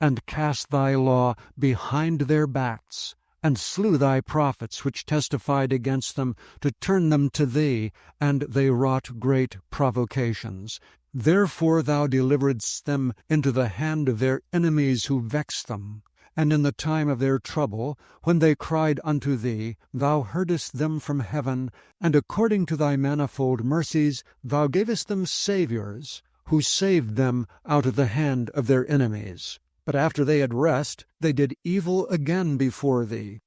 and cast thy law behind their backs, and slew thy prophets which testified against them, to turn them to thee, and they wrought great provocations. Therefore thou deliveredst them into the hand of their enemies who vexed them. And in the time of their trouble, when they cried unto thee, thou heardest them from heaven, and according to thy manifold mercies thou gavest them saviours, who saved them out of the hand of their enemies. But after they had rest, they did evil again before thee.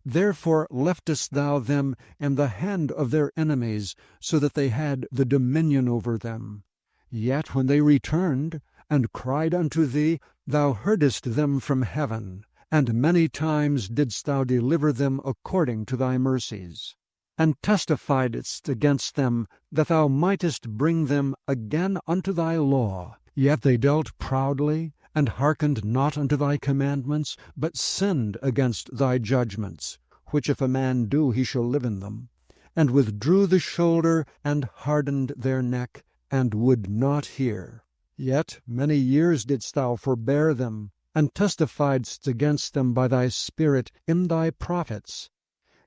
Therefore leftest thou them in the hand of their enemies, so that they had the dominion over them. Yet when they returned, and cried unto thee, thou heardest them from heaven, and many times didst thou deliver them according to thy mercies, and testifiedst against them, that thou mightest bring them again unto thy law. Yet they dealt proudly, and hearkened not unto thy commandments, but sinned against thy judgments, which if a man do, he shall live in them, and withdrew the shoulder, and hardened their neck, and would not hear. Yet many years didst thou forbear them, and testifiedst against them by thy Spirit in thy prophets.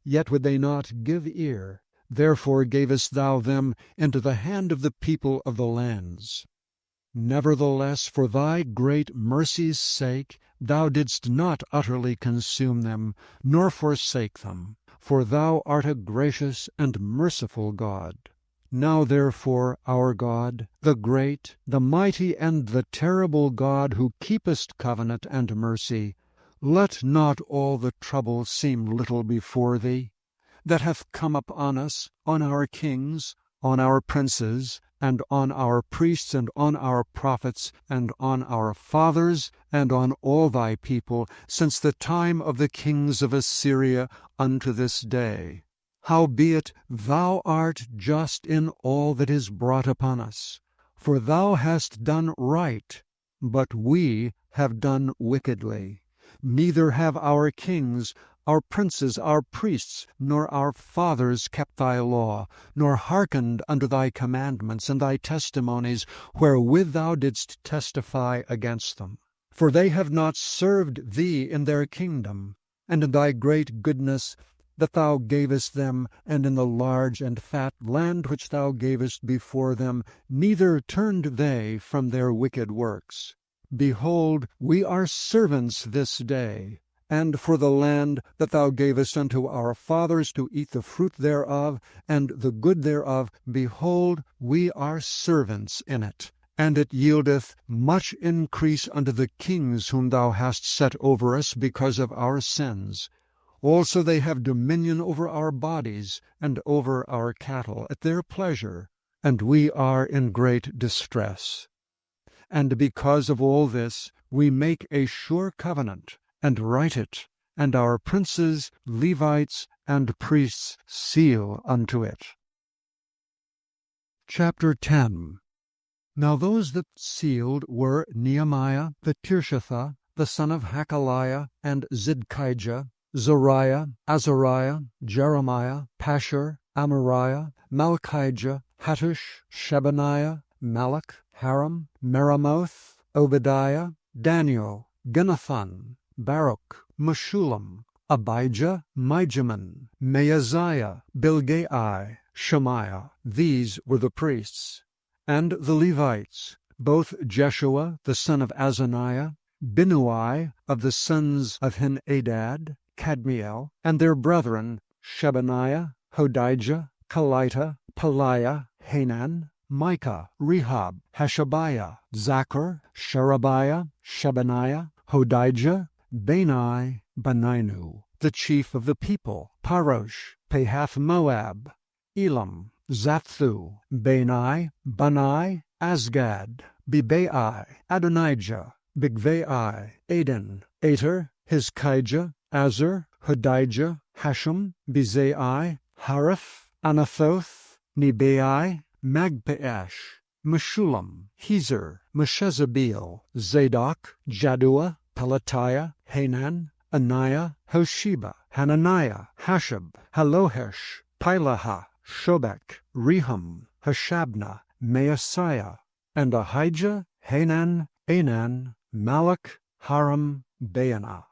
Yet would they not give ear, therefore gavest thou them into the hand of the people of the lands. Nevertheless, for thy great mercy's sake, thou didst not utterly consume them, nor forsake them, for thou art a gracious and merciful God. Now therefore, our God, the great, the mighty, and the terrible God, who keepest covenant and mercy, let not all the trouble seem little before thee, that hath come upon us, on our kings, on our princes, and on our priests, and on our prophets, and on our fathers, and on all thy people, since the time of the kings of Assyria unto this day. Howbeit thou art just in all that is brought upon us. For thou hast done right, but we have done wickedly. Neither have our kings, our princes, our priests, nor our fathers kept thy law, nor hearkened unto thy commandments and thy testimonies, wherewith thou didst testify against them. For they have not served thee in their kingdom, and in thy great goodness that thou gavest them, and in the large and fat land which thou gavest before them, neither turned they from their wicked works. Behold, we are servants this day, and for the land that thou gavest unto our fathers to eat the fruit thereof, and the good thereof, behold, we are servants in it. And it yieldeth much increase unto the kings whom thou hast set over us because of our sins. Also they have dominion over our bodies, and over our cattle, at their pleasure, and we are in great distress. And because of all this, we make a sure covenant, and write it, and our princes, Levites, and priests seal unto it. Chapter 10. Now those that sealed were Nehemiah the Tirshatha, the son of Hakaliah, and Zidkijah, Zariah, Azariah, Jeremiah, Pashur, Amariah, Malchijah, Hattush, Shebaniah, Malach, Haram, Meremoth, Obadiah, Daniel, Ginnathan, Baruch, Meshullam, Abijah, Mijamin, Maaziah, Bilgai, Shemaiah. These were the priests. And the Levites, both Jeshua the son of Azaniah, Binnui of the sons of Henadad, Kadmiel, and their brethren, Shebaniah, Hodijah, Kelita, Peliah, Hanan, Micah, Rehab, Hashabiah, Zachar, Sherebiah, Shebaniah, Hodijah, Bani, Beninu, the chief of the people, Parosh, Pahath-Moab, Elam, Zaphthu, Bani, Bani, Asgad, Bebai, Adonijah, Bigvai, Aden, Ater, Hizkijah, Azar, Hodijah, Hashem, Bezai, Hariph, Anathoth, Nebai, Magpeash, Meshullam, Hezer, Meshezabeel, Zadok, Jaddua, Pelatiah, Hanan, Anaiah, Hosheba, Hananiah, Hashab, Halohesh, Pilaha, Shobek, Rehum, Hashabna, Maasiah, and Ahijah, Hanan, Anan, Malach, Haram, Baanah.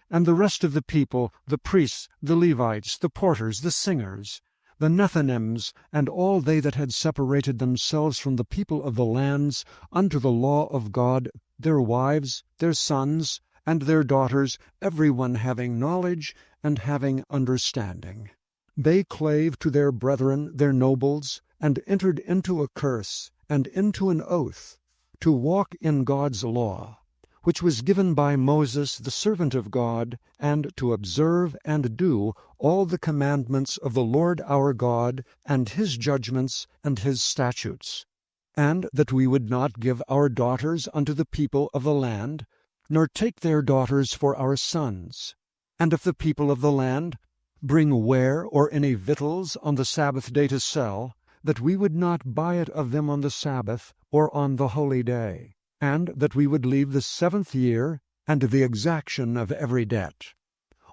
And the rest of the people, the priests, the Levites, the porters, the singers, the Nethinims, and all they that had separated themselves from the people of the lands unto the law of God, their wives, their sons, and their daughters, every one having knowledge and having understanding. They clave to their brethren, their nobles, and entered into a curse, and into an oath, to walk in God's law, which was given by Moses the servant of God, and to observe and do all the commandments of the Lord our God, and his judgments and his statutes, and that we would not give our daughters unto the people of the land, nor take their daughters for our sons. And if the people of the land bring ware or any victuals on the Sabbath day to sell, that we would not buy it of them on the Sabbath or on the holy day, and that we would leave the 7th year and the exaction of every debt.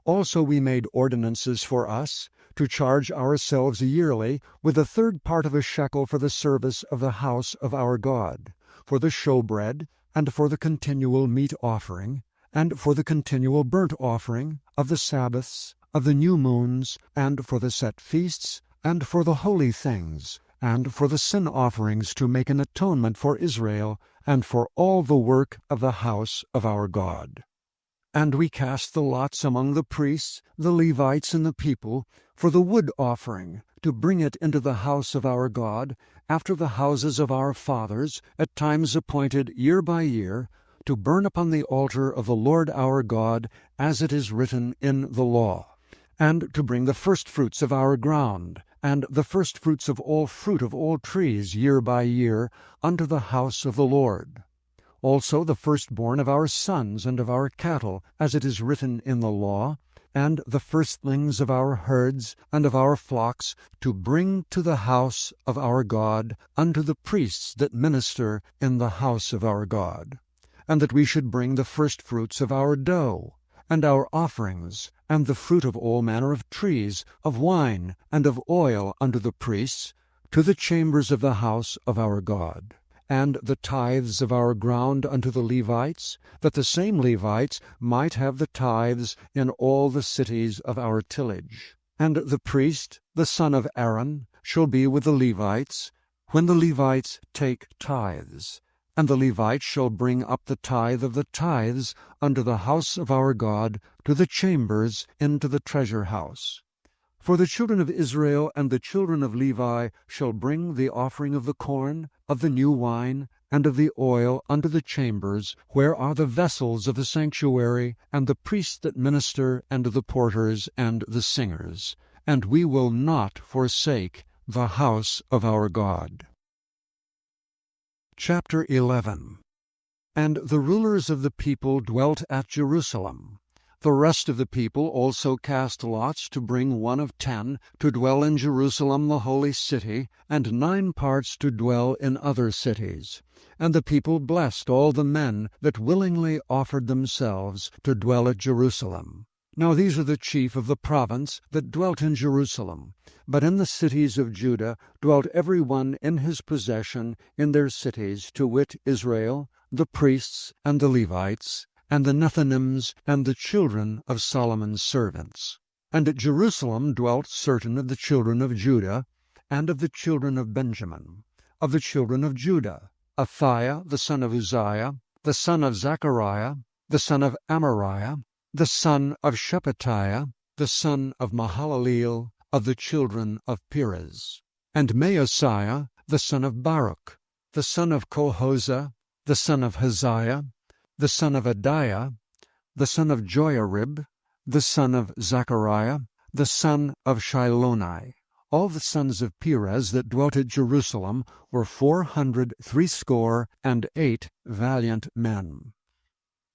Also we made ordinances for us, to charge ourselves yearly with a 3rd part of a shekel for the service of the house of our God, for the showbread, and for the continual meat offering, and for the continual burnt offering, of the Sabbaths, of the new moons, and for the set feasts, and for the holy things, and for the sin offerings to make an atonement for Israel, and for all the work of the house of our God. And we cast the lots among the priests, the Levites, and the people, for the wood offering, to bring it into the house of our God, after the houses of our fathers, at times appointed year by year, to burn upon the altar of the Lord our God, as it is written in the law, and to bring the firstfruits of our ground, and the firstfruits of all fruit of all trees year by year, unto the house of the Lord. Also the firstborn of our sons and of our cattle, as it is written in the law, and the firstlings of our herds and of our flocks, to bring to the house of our God, unto the priests that minister in the house of our God. And that we should bring the firstfruits of our dough, and our offerings, and the fruit of all manner of trees, of wine, and of oil unto the priests, to the chambers of the house of our God. And the tithes of our ground unto the Levites, that the same Levites might have the tithes in all the cities of our tillage. And the priest, the son of Aaron, shall be with the Levites, when the Levites take tithes. And the Levites shall bring up the tithe of the tithes unto the house of our God, to the chambers, into the treasure house. For the children of Israel and the children of Levi shall bring the offering of the corn, of the new wine, and of the oil unto the chambers, where are the vessels of the sanctuary, and the priests that minister, and the porters, and the singers. And we will not forsake the house of our God. Chapter 11. And the rulers of the people dwelt at Jerusalem. The rest of the people also cast lots to bring 1 of 10 to dwell in Jerusalem the holy city, and 9 parts to dwell in other cities. And the people blessed all the men that willingly offered themselves to dwell at Jerusalem. Now these are the chief of the province that dwelt in Jerusalem. But in the cities of Judah dwelt every one in his possession in their cities, to wit, Israel, the priests, and the Levites, and the Nethinims, and the children of Solomon's servants. And at Jerusalem dwelt certain of the children of Judah, and of the children of Benjamin. Of the children of Judah, Athiah the son of Uzziah, the son of Zechariah, the son of Amariah, the son of Shephatiah, the son of Mahalaleel, of the children of Perez. And Maaseiah the son of Baruch, the son of Colhozeh, the son of Haziah, the son of Adiah, the son of Joiarib, the son of Zechariah, the son of Shiloni. All the sons of Perez that dwelt at Jerusalem were 468 valiant men.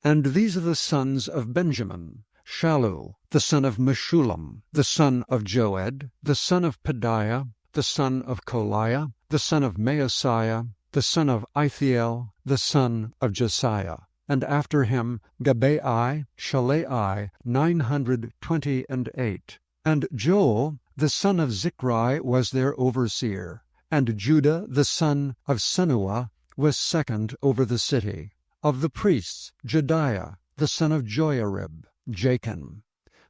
And these are the sons of Benjamin: Shallu, the son of Meshullam, the son of Joed, the son of Pedaiah, the son of Koliah, the son of Maaseiah, the son of Ithiel, the son of Josiah. And after him Gabai, Shalai, 928. And Joel, the son of Zichri, was their overseer. And Judah, the son of Senuah, was second over the city. Of the priests, Jediah, the son of Joiarib, Jachin.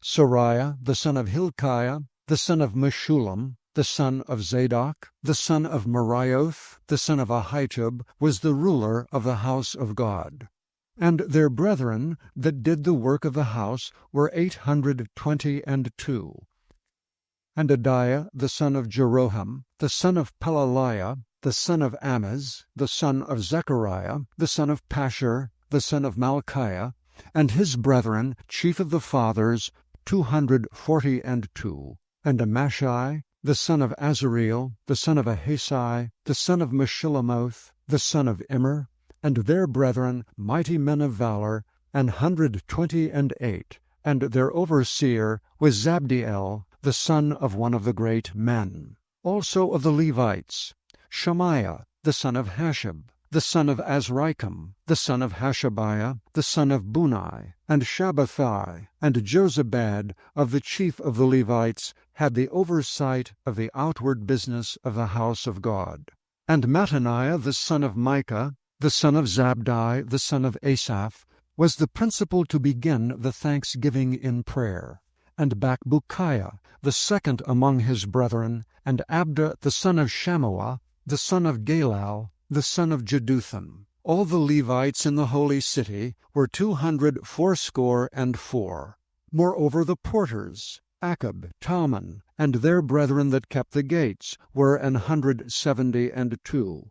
Sariah, the son of Hilkiah, the son of Meshullam, the son of Zadok, the son of Marioth, the son of Ahitub, was the ruler of the house of God. And their brethren that did the work of the house were 822. And Adiah the son of Jeroham, the son of Pelaliah, the son of Amaz, the son of Zechariah, the son of Pashur, the son of Malchiah, and his brethren, chief of the fathers, 242. And Amashai, the son of Azareel, the son of Ahasai, the son of Meshillamoth, the son of Immer, and their brethren, mighty men of valor, 128, and their overseer was Zabdiel, the son of one of the great men. Also of the Levites, Shemaiah, the son of Hashab, the son of Azrikam, the son of Hashabiah, the son of Bunai, and Shabbathai, and Jozabad of the chief of the Levites had the oversight of the outward business of the house of God. And Mattaniah the son of Micah, the son of Zabdi, the son of Asaph, was the principal to begin the thanksgiving in prayer. and Bakbukiah, the second among his brethren, and Abda the son of Shammua, the son of Galal, the son of Jeduthun. All the Levites in the holy city were 284. Moreover the porters, Akab, Talmon, and their brethren that kept the gates, were 172.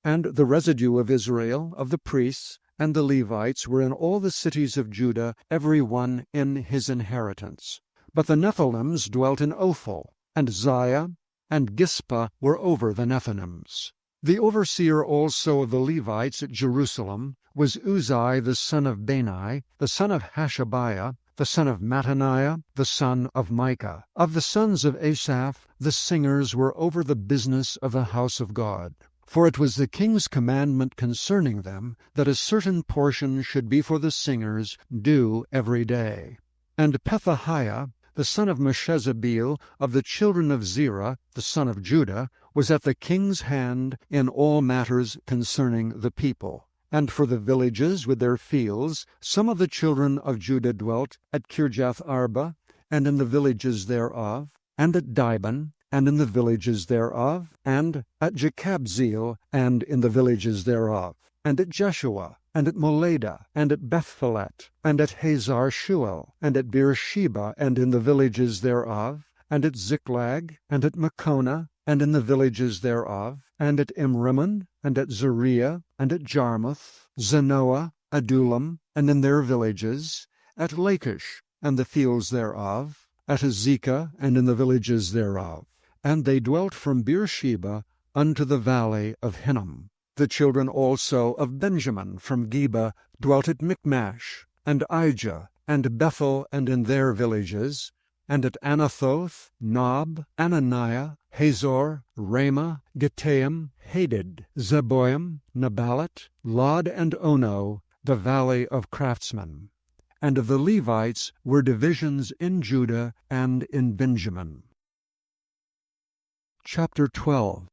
And the residue of Israel, of the priests, and the Levites were in all the cities of Judah, every one in his inheritance. But the Nephilims dwelt in Ophel, and Ziah, and Gispa were over the Nethinims. The overseer also of the Levites at Jerusalem was Uzai the son of Bani, the son of Hashabiah, the son of Mattaniah, the son of Micah. Of the sons of Asaph, the singers were over the business of the house of God. For it was the king's commandment concerning them that a certain portion should be for the singers, due every day. And Pethahiah, the son of Meshezabeel, of the children of Zerah, the son of Judah, was at the king's hand in all matters concerning the people. And for the villages with their fields, some of the children of Judah dwelt at Kirjath Arba, and in the villages thereof, and at Dibon, and in the villages thereof, and at Jekabzeel, and in the villages thereof, and at Jeshua, and at Moleda, and at Bethphelet, and at Hazar Shuel, and at Beersheba, and in the villages thereof, and at Ziklag, and at Makona, and in the villages thereof, and at Imrimmon, and at Zeriah, and at Jarmuth, Zanoah, Adullam, and in their villages, at Lachish, and the fields thereof, at Azekah, and in the villages thereof. And they dwelt from Beersheba unto the valley of Hinnom. The children also of Benjamin from Geba dwelt at Michmash, and Ijah, and Bethel, and in their villages, and at Anathoth, Nob, Ananiah, Hazor, Ramah, Gittaim, Hadid, Zeboim, Nabalat, Lod, and Ono, the valley of craftsmen. And of the Levites were divisions in Judah and in Benjamin. Chapter 12.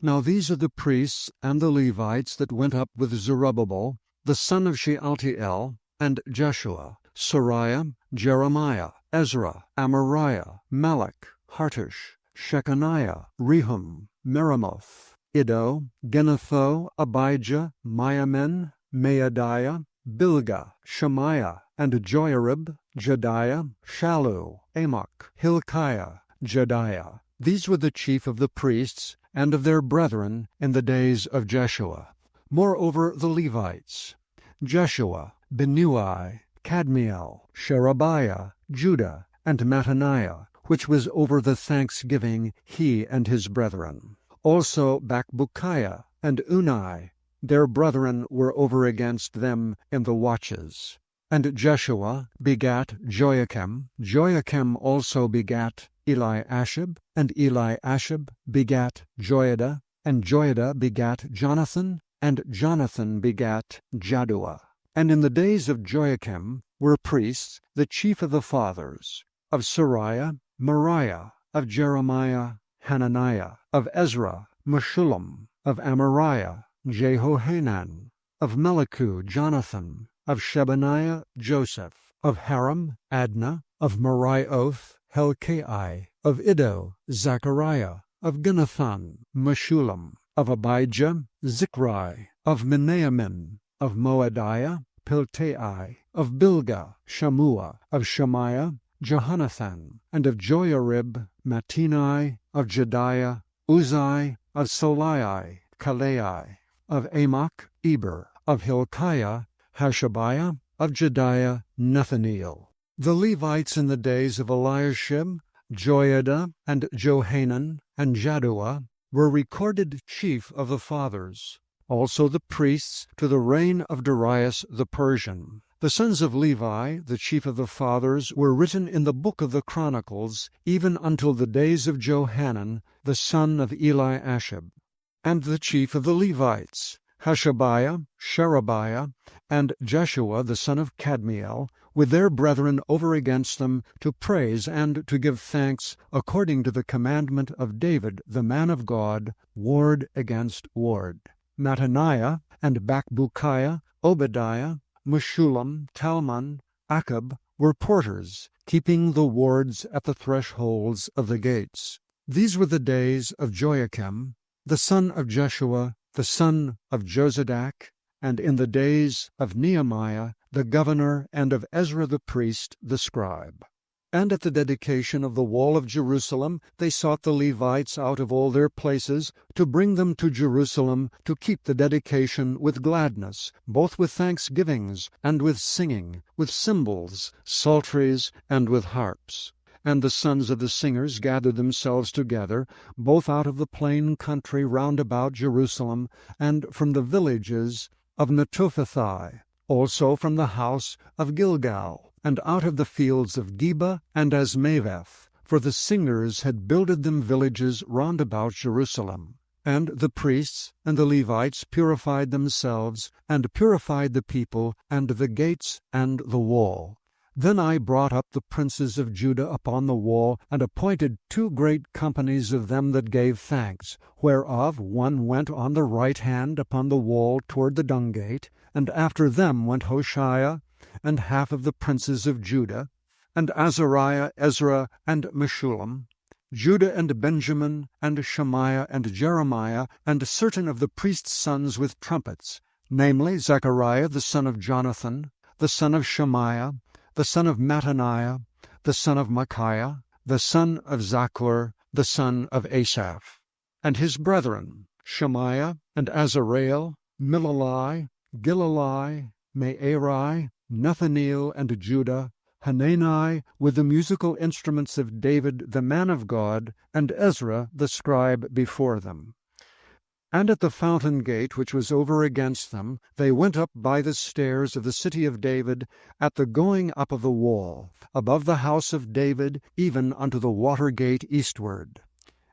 Now these are the priests and the Levites that went up with Zerubbabel, the son of Shealtiel, and Jeshua, Sariah, Jeremiah, Ezra, Amariah, Malach, Hartush, Shechaniah, Rehum, Meremoth, Iddo, Genetho, Abijah, Miamin, Maadiah, Bilgah, Shemaiah, and Joiarib, Jediah, Shallu, Amok, Hilkiah, Jediah. These were the chief of the priests and of their brethren in the days of Jeshua. Moreover the Levites, Jeshua, Binnui, Kadmiel, Sherebiah, Judah, and Mattaniah, which was over the thanksgiving, he and his brethren. Also Bakbukiah and Unai, their brethren were over against them in the watches. And Jeshua begat Joachim. Joachim also begat Eliashib, and Eliashib begat Joiada, and Joiada begat Jonathan, and Jonathan begat Jaddua. And in the days of Joachim were priests, the chief of the fathers, of Sariah, Moriah, of Jeremiah, Hananiah, of Ezra, Meshullam, of Amariah, Jehohanan, of Melichu, Jonathan, of Shebaniah, Joseph, of Haram, Adna, of Merioth, Helkai, of Iddo, Zechariah, of Ginathan, Meshullam, of Abijah, Zichri, of Menamin, of Moadiah, Piltai, of Bilgah, Shammua, of Shemaiah, Jehonathan, and of Joiarib, Mattenai, of Jediah, Uzai, of Solai, Kalai, of Amok, Eber, of Hilkiah, Hashabiah, of Jediah, Nethaneel. The Levites in the days of Eliashib, Joiada, and Johanan, and Jaddua were recorded chief of the fathers. Also the priests to the reign of Darius the Persian. The sons of Levi, the chief of the fathers, were written in the book of the Chronicles, even until the days of Johanan, the son of Eliashib. And the chief of the Levites, Hashabiah, Sherebiah, and Jeshua the son of Kadmiel, with their brethren over against them, to praise and to give thanks, according to the commandment of David the man of God, ward against ward. Mattaniah, and Bakbukiah, Obadiah, Meshullam, Talmon, Akab, were porters, keeping the wards at the thresholds of the gates. These were the days of Joachim, the son of Jeshua, the son of Jozadak, and in the days of Nehemiah, the governor, and of Ezra the priest, the scribe. And at the dedication of the wall of Jerusalem they sought the Levites out of all their places, to bring them to Jerusalem, to keep the dedication with gladness, both with thanksgivings, and with singing, with cymbals, psalteries, and with harps. And the sons of the singers gathered themselves together, both out of the plain country round about Jerusalem, and from the villages of Netophathi, also from the house of Gilgal, and out of the fields of Geba and Asmaveth, for the singers had builded them villages round about Jerusalem. And the priests and the Levites purified themselves, and purified the people, and the gates, and the wall. Then I brought up the princes of Judah upon the wall, and appointed 2 great companies of them that gave thanks, whereof one went on the right hand upon the wall toward the dung gate, and after them went Hoshea, and half of the princes of Judah, and Azariah, Ezra, and Meshullam, Judah and Benjamin, and Shemaiah and Jeremiah, and certain of the priests' sons with trumpets, namely Zechariah the son of Jonathan, the son of Shemaiah, the son of Mattaniah, the son of Micaiah, the son of Zaccur, the son of Asaph, and his brethren, Shemaiah, and Azareel, Milalai, Gilalai, Me'eri, Nethaneel, and Judah, Hanani, with the musical instruments of David the man of God, and Ezra the scribe before them. And at the fountain gate which was over against them, they went up by the stairs of the city of David, at the going up of the wall, above the house of David, even unto the water gate eastward.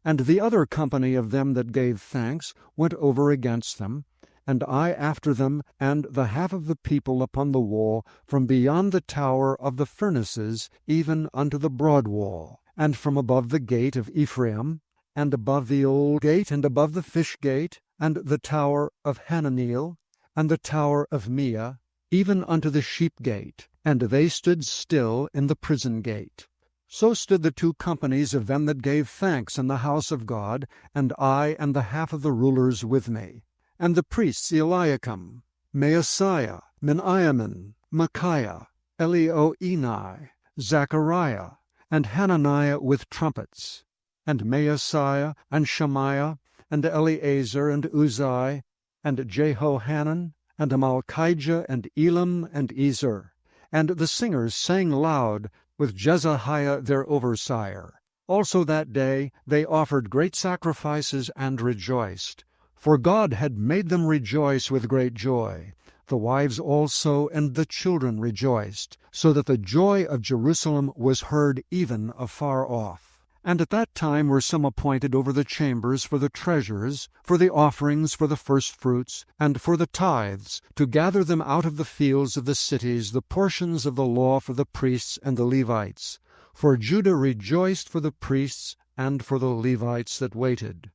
And the other company of them that gave thanks went over against them, and I after them, and the half of the people upon the wall, from beyond the tower of the furnaces, even unto the broad wall, and from above the gate of Ephraim, and above the old gate, and above the fish gate, and the tower of Hananeel, and the tower of Meah, even unto the sheep gate, and they stood still in the prison gate. So stood the 2 companies of them that gave thanks in the house of God, and I and the half of the rulers with me. And the priests Eliakim, Maaseiah, Miniamin, Micaiah, Elioenai, Zechariah, and Hananiah with trumpets, and Maaseiah, and Shemaiah, and Eleazar, and Uzai, and Jehohanan, and Malchijah, and Elam, and Ezer. And the singers sang loud, with Jezahiah their overseer. Also that day they offered great sacrifices and rejoiced. For God had made them rejoice with great joy. The wives also and the children rejoiced, so that the joy of Jerusalem was heard even afar off. And at that time were some appointed over the chambers for the treasures, for the offerings for the firstfruits, and for the tithes, to gather them out of the fields of the cities, the portions of the law for the priests and the Levites. For Judah rejoiced for the priests and for the Levites that waited.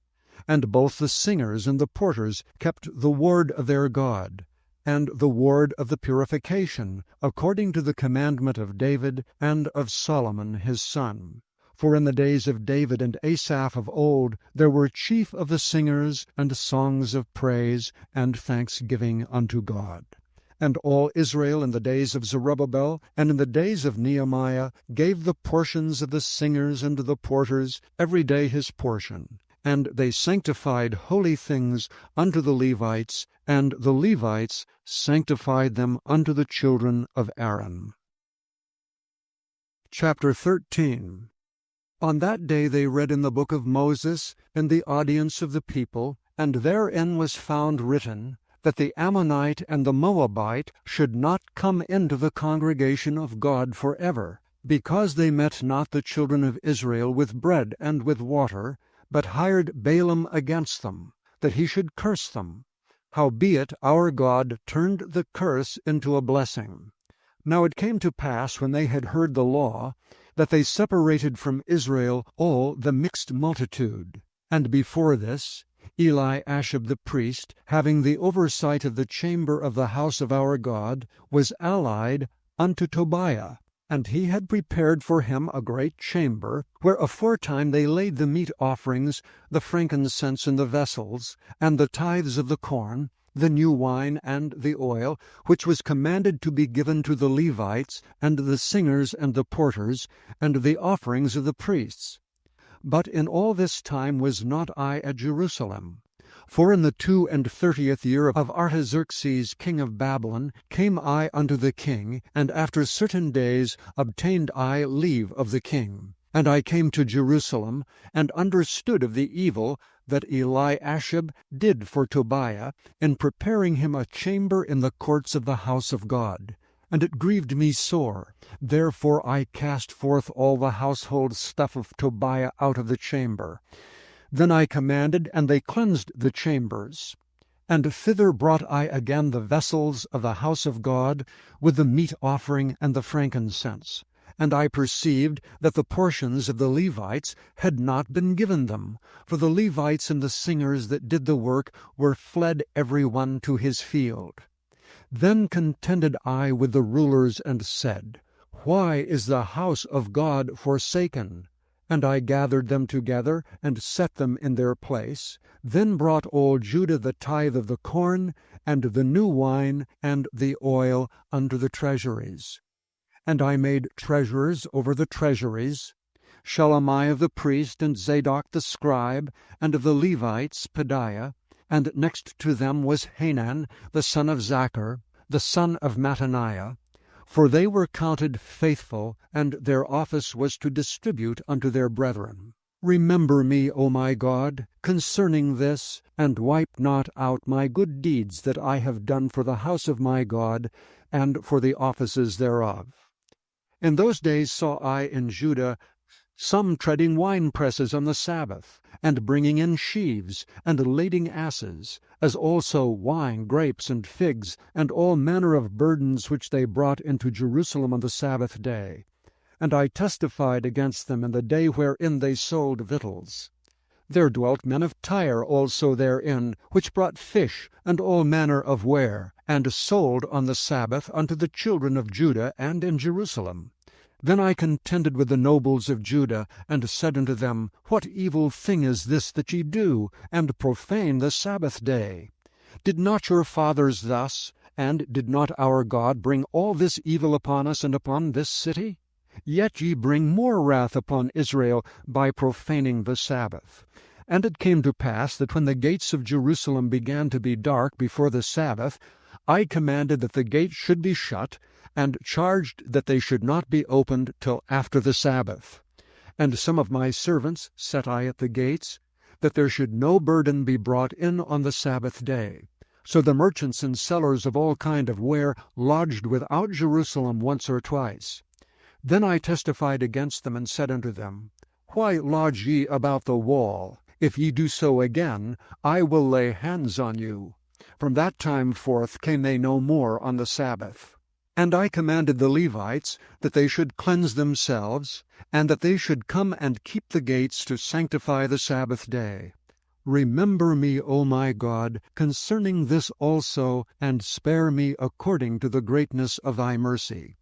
And both the singers and the porters kept the ward of their God, and the ward of the purification, according to the commandment of David and of Solomon his son. For in the days of David and Asaph of old there were chief of the singers, and songs of praise, and thanksgiving unto God. And all Israel in the days of Zerubbabel, and in the days of Nehemiah, gave the portions of the singers and the porters, every day his portion. And they sanctified holy things unto the Levites, and the Levites sanctified them unto the children of Aaron. Chapter 13. On that day they read in the book of Moses in the audience of the people, and therein was found written, that the Ammonite and the Moabite should not come into the congregation of God forever, because they met not the children of Israel with bread and with water, but hired Balaam against them, that he should curse them. Howbeit our God turned the curse into a blessing. Now it came to pass, when they had heard the law, that they separated from Israel all the mixed multitude. And before this, Eliashib the priest, having the oversight of the chamber of the house of our God, was allied unto Tobiah, And he had prepared for him a great chamber, where aforetime they laid the meat offerings, the frankincense in the vessels, and the tithes of the corn, the new wine, and the oil, which was commanded to be given to the Levites, and the singers, and the porters, and the offerings of the priests. But in all this time was not I at Jerusalem. For in the 32 year of Artaxerxes king of Babylon came I unto the king, and after certain days obtained I leave of the king. And I came to Jerusalem, and understood of the evil that Eliashib did for Tobiah, in preparing him a chamber in the courts of the house of God. And it grieved me sore. Therefore I cast forth all the household stuff of Tobiah out of the chamber. Then I commanded, and they cleansed the chambers. And thither brought I again the vessels of the house of God, with the meat offering and the frankincense. And I perceived that the portions of the Levites had not been given them, for the Levites and the singers that did the work were fled every one to his field. Then contended I with the rulers, and said, Why is the house of God forsaken? And I gathered them together, and set them in their place. Then brought all Judah the tithe of the corn, and the new wine, and the oil unto the treasuries. And I made treasurers over the treasuries, Shelemiah the priest, and Zadok the scribe, and of the Levites Pedaiah, and next to them was Hanan the son of Zachar, the son of Mattaniah, for they were counted faithful, and their office was to distribute unto their brethren. Remember me, O my God, concerning this, and wipe not out my good deeds that I have done for the house of my God, and for the offices thereof. In those days saw I in Judah some treading winepresses on the Sabbath, and bringing in sheaves, and lading asses, as also wine, grapes, and figs, and all manner of burdens which they brought into Jerusalem on the Sabbath day. And I testified against them in the day wherein they sold victuals. There dwelt men of Tyre also therein, which brought fish, and all manner of ware, and sold on the Sabbath unto the children of Judah and in Jerusalem. Then I contended with the nobles of Judah, and said unto them, What evil thing is this that ye do, and profane the Sabbath day? Did not your fathers thus, and did not our God bring all this evil upon us and upon this city? Yet ye bring more wrath upon Israel by profaning the Sabbath. And it came to pass that when the gates of Jerusalem began to be dark before the Sabbath, I commanded that the gates should be shut, and charged that they should not be opened till after the Sabbath. And some of my servants set I at the gates, that there should no burden be brought in on the Sabbath day. So the merchants and sellers of all kind of ware lodged without Jerusalem once or twice. Then I testified against them, and said unto them, Why lodge ye about the wall? If ye do so again, I will lay hands on you. From that time forth came they no more on the Sabbath. And I commanded the Levites that they should cleanse themselves, and that they should come and keep the gates to sanctify the Sabbath day. Remember me, O my God, concerning this also, and spare me according to the greatness of thy mercy.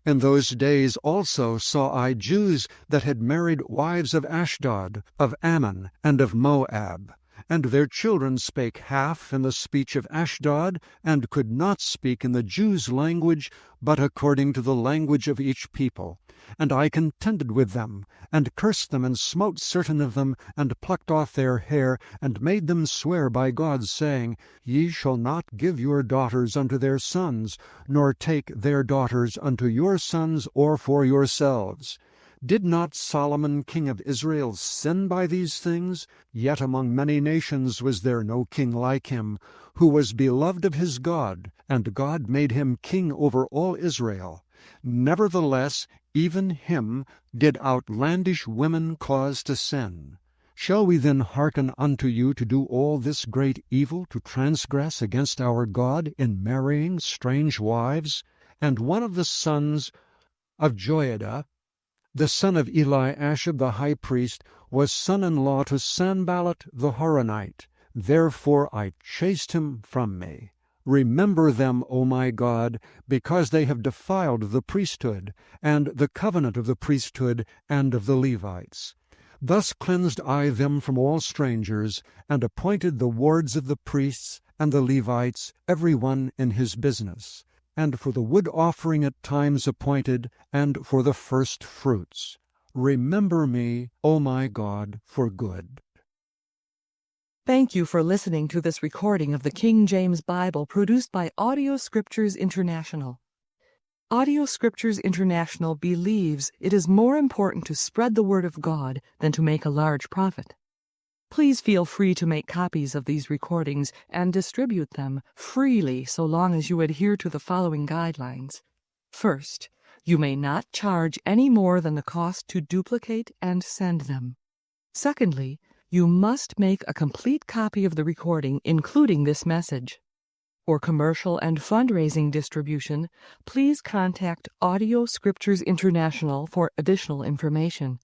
In those days also saw I Jews that had married wives of Ashdod, of Ammon, and of Moab. And their children spake half in the speech of Ashdod, and could not speak in the Jews' language, but according to the language of each people. And I contended with them, and cursed them, and smote certain of them, and plucked off their hair, and made them swear by God, saying, Ye shall not give your daughters unto their sons, nor take their daughters unto your sons, or for yourselves. Did not Solomon king of Israel sin by these things? Yet among many nations was there no king like him, who was beloved of his God, and God made him king over all Israel. Nevertheless, even him did outlandish women cause to sin. Shall we then hearken unto you to do all this great evil, to transgress against our God in marrying strange wives? And one of the sons of Joiada, the son of Eliashib the high priest, was son-in-law to Sanballat the Horonite. Therefore I chased him from me. Remember them, O my God, because they have defiled the priesthood, and the covenant of the priesthood and of the Levites. Thus cleansed I them from all strangers, and appointed the wards of the priests and the Levites, every one in his business, and for the wood offering at times appointed, and for the first fruits. Remember me, O my God, for good. Thank you for listening to this recording of the King James Bible produced by Audio Scriptures International. Audio Scriptures International believes it is more important to spread the Word of God than to make a large profit. Please feel free to make copies of these recordings and distribute them freely so long as you adhere to the following guidelines. First, you may not charge any more than the cost to duplicate and send them. Secondly, you must make a complete copy of the recording, including this message. For commercial and fundraising distribution, please contact Audio Scriptures International for additional information.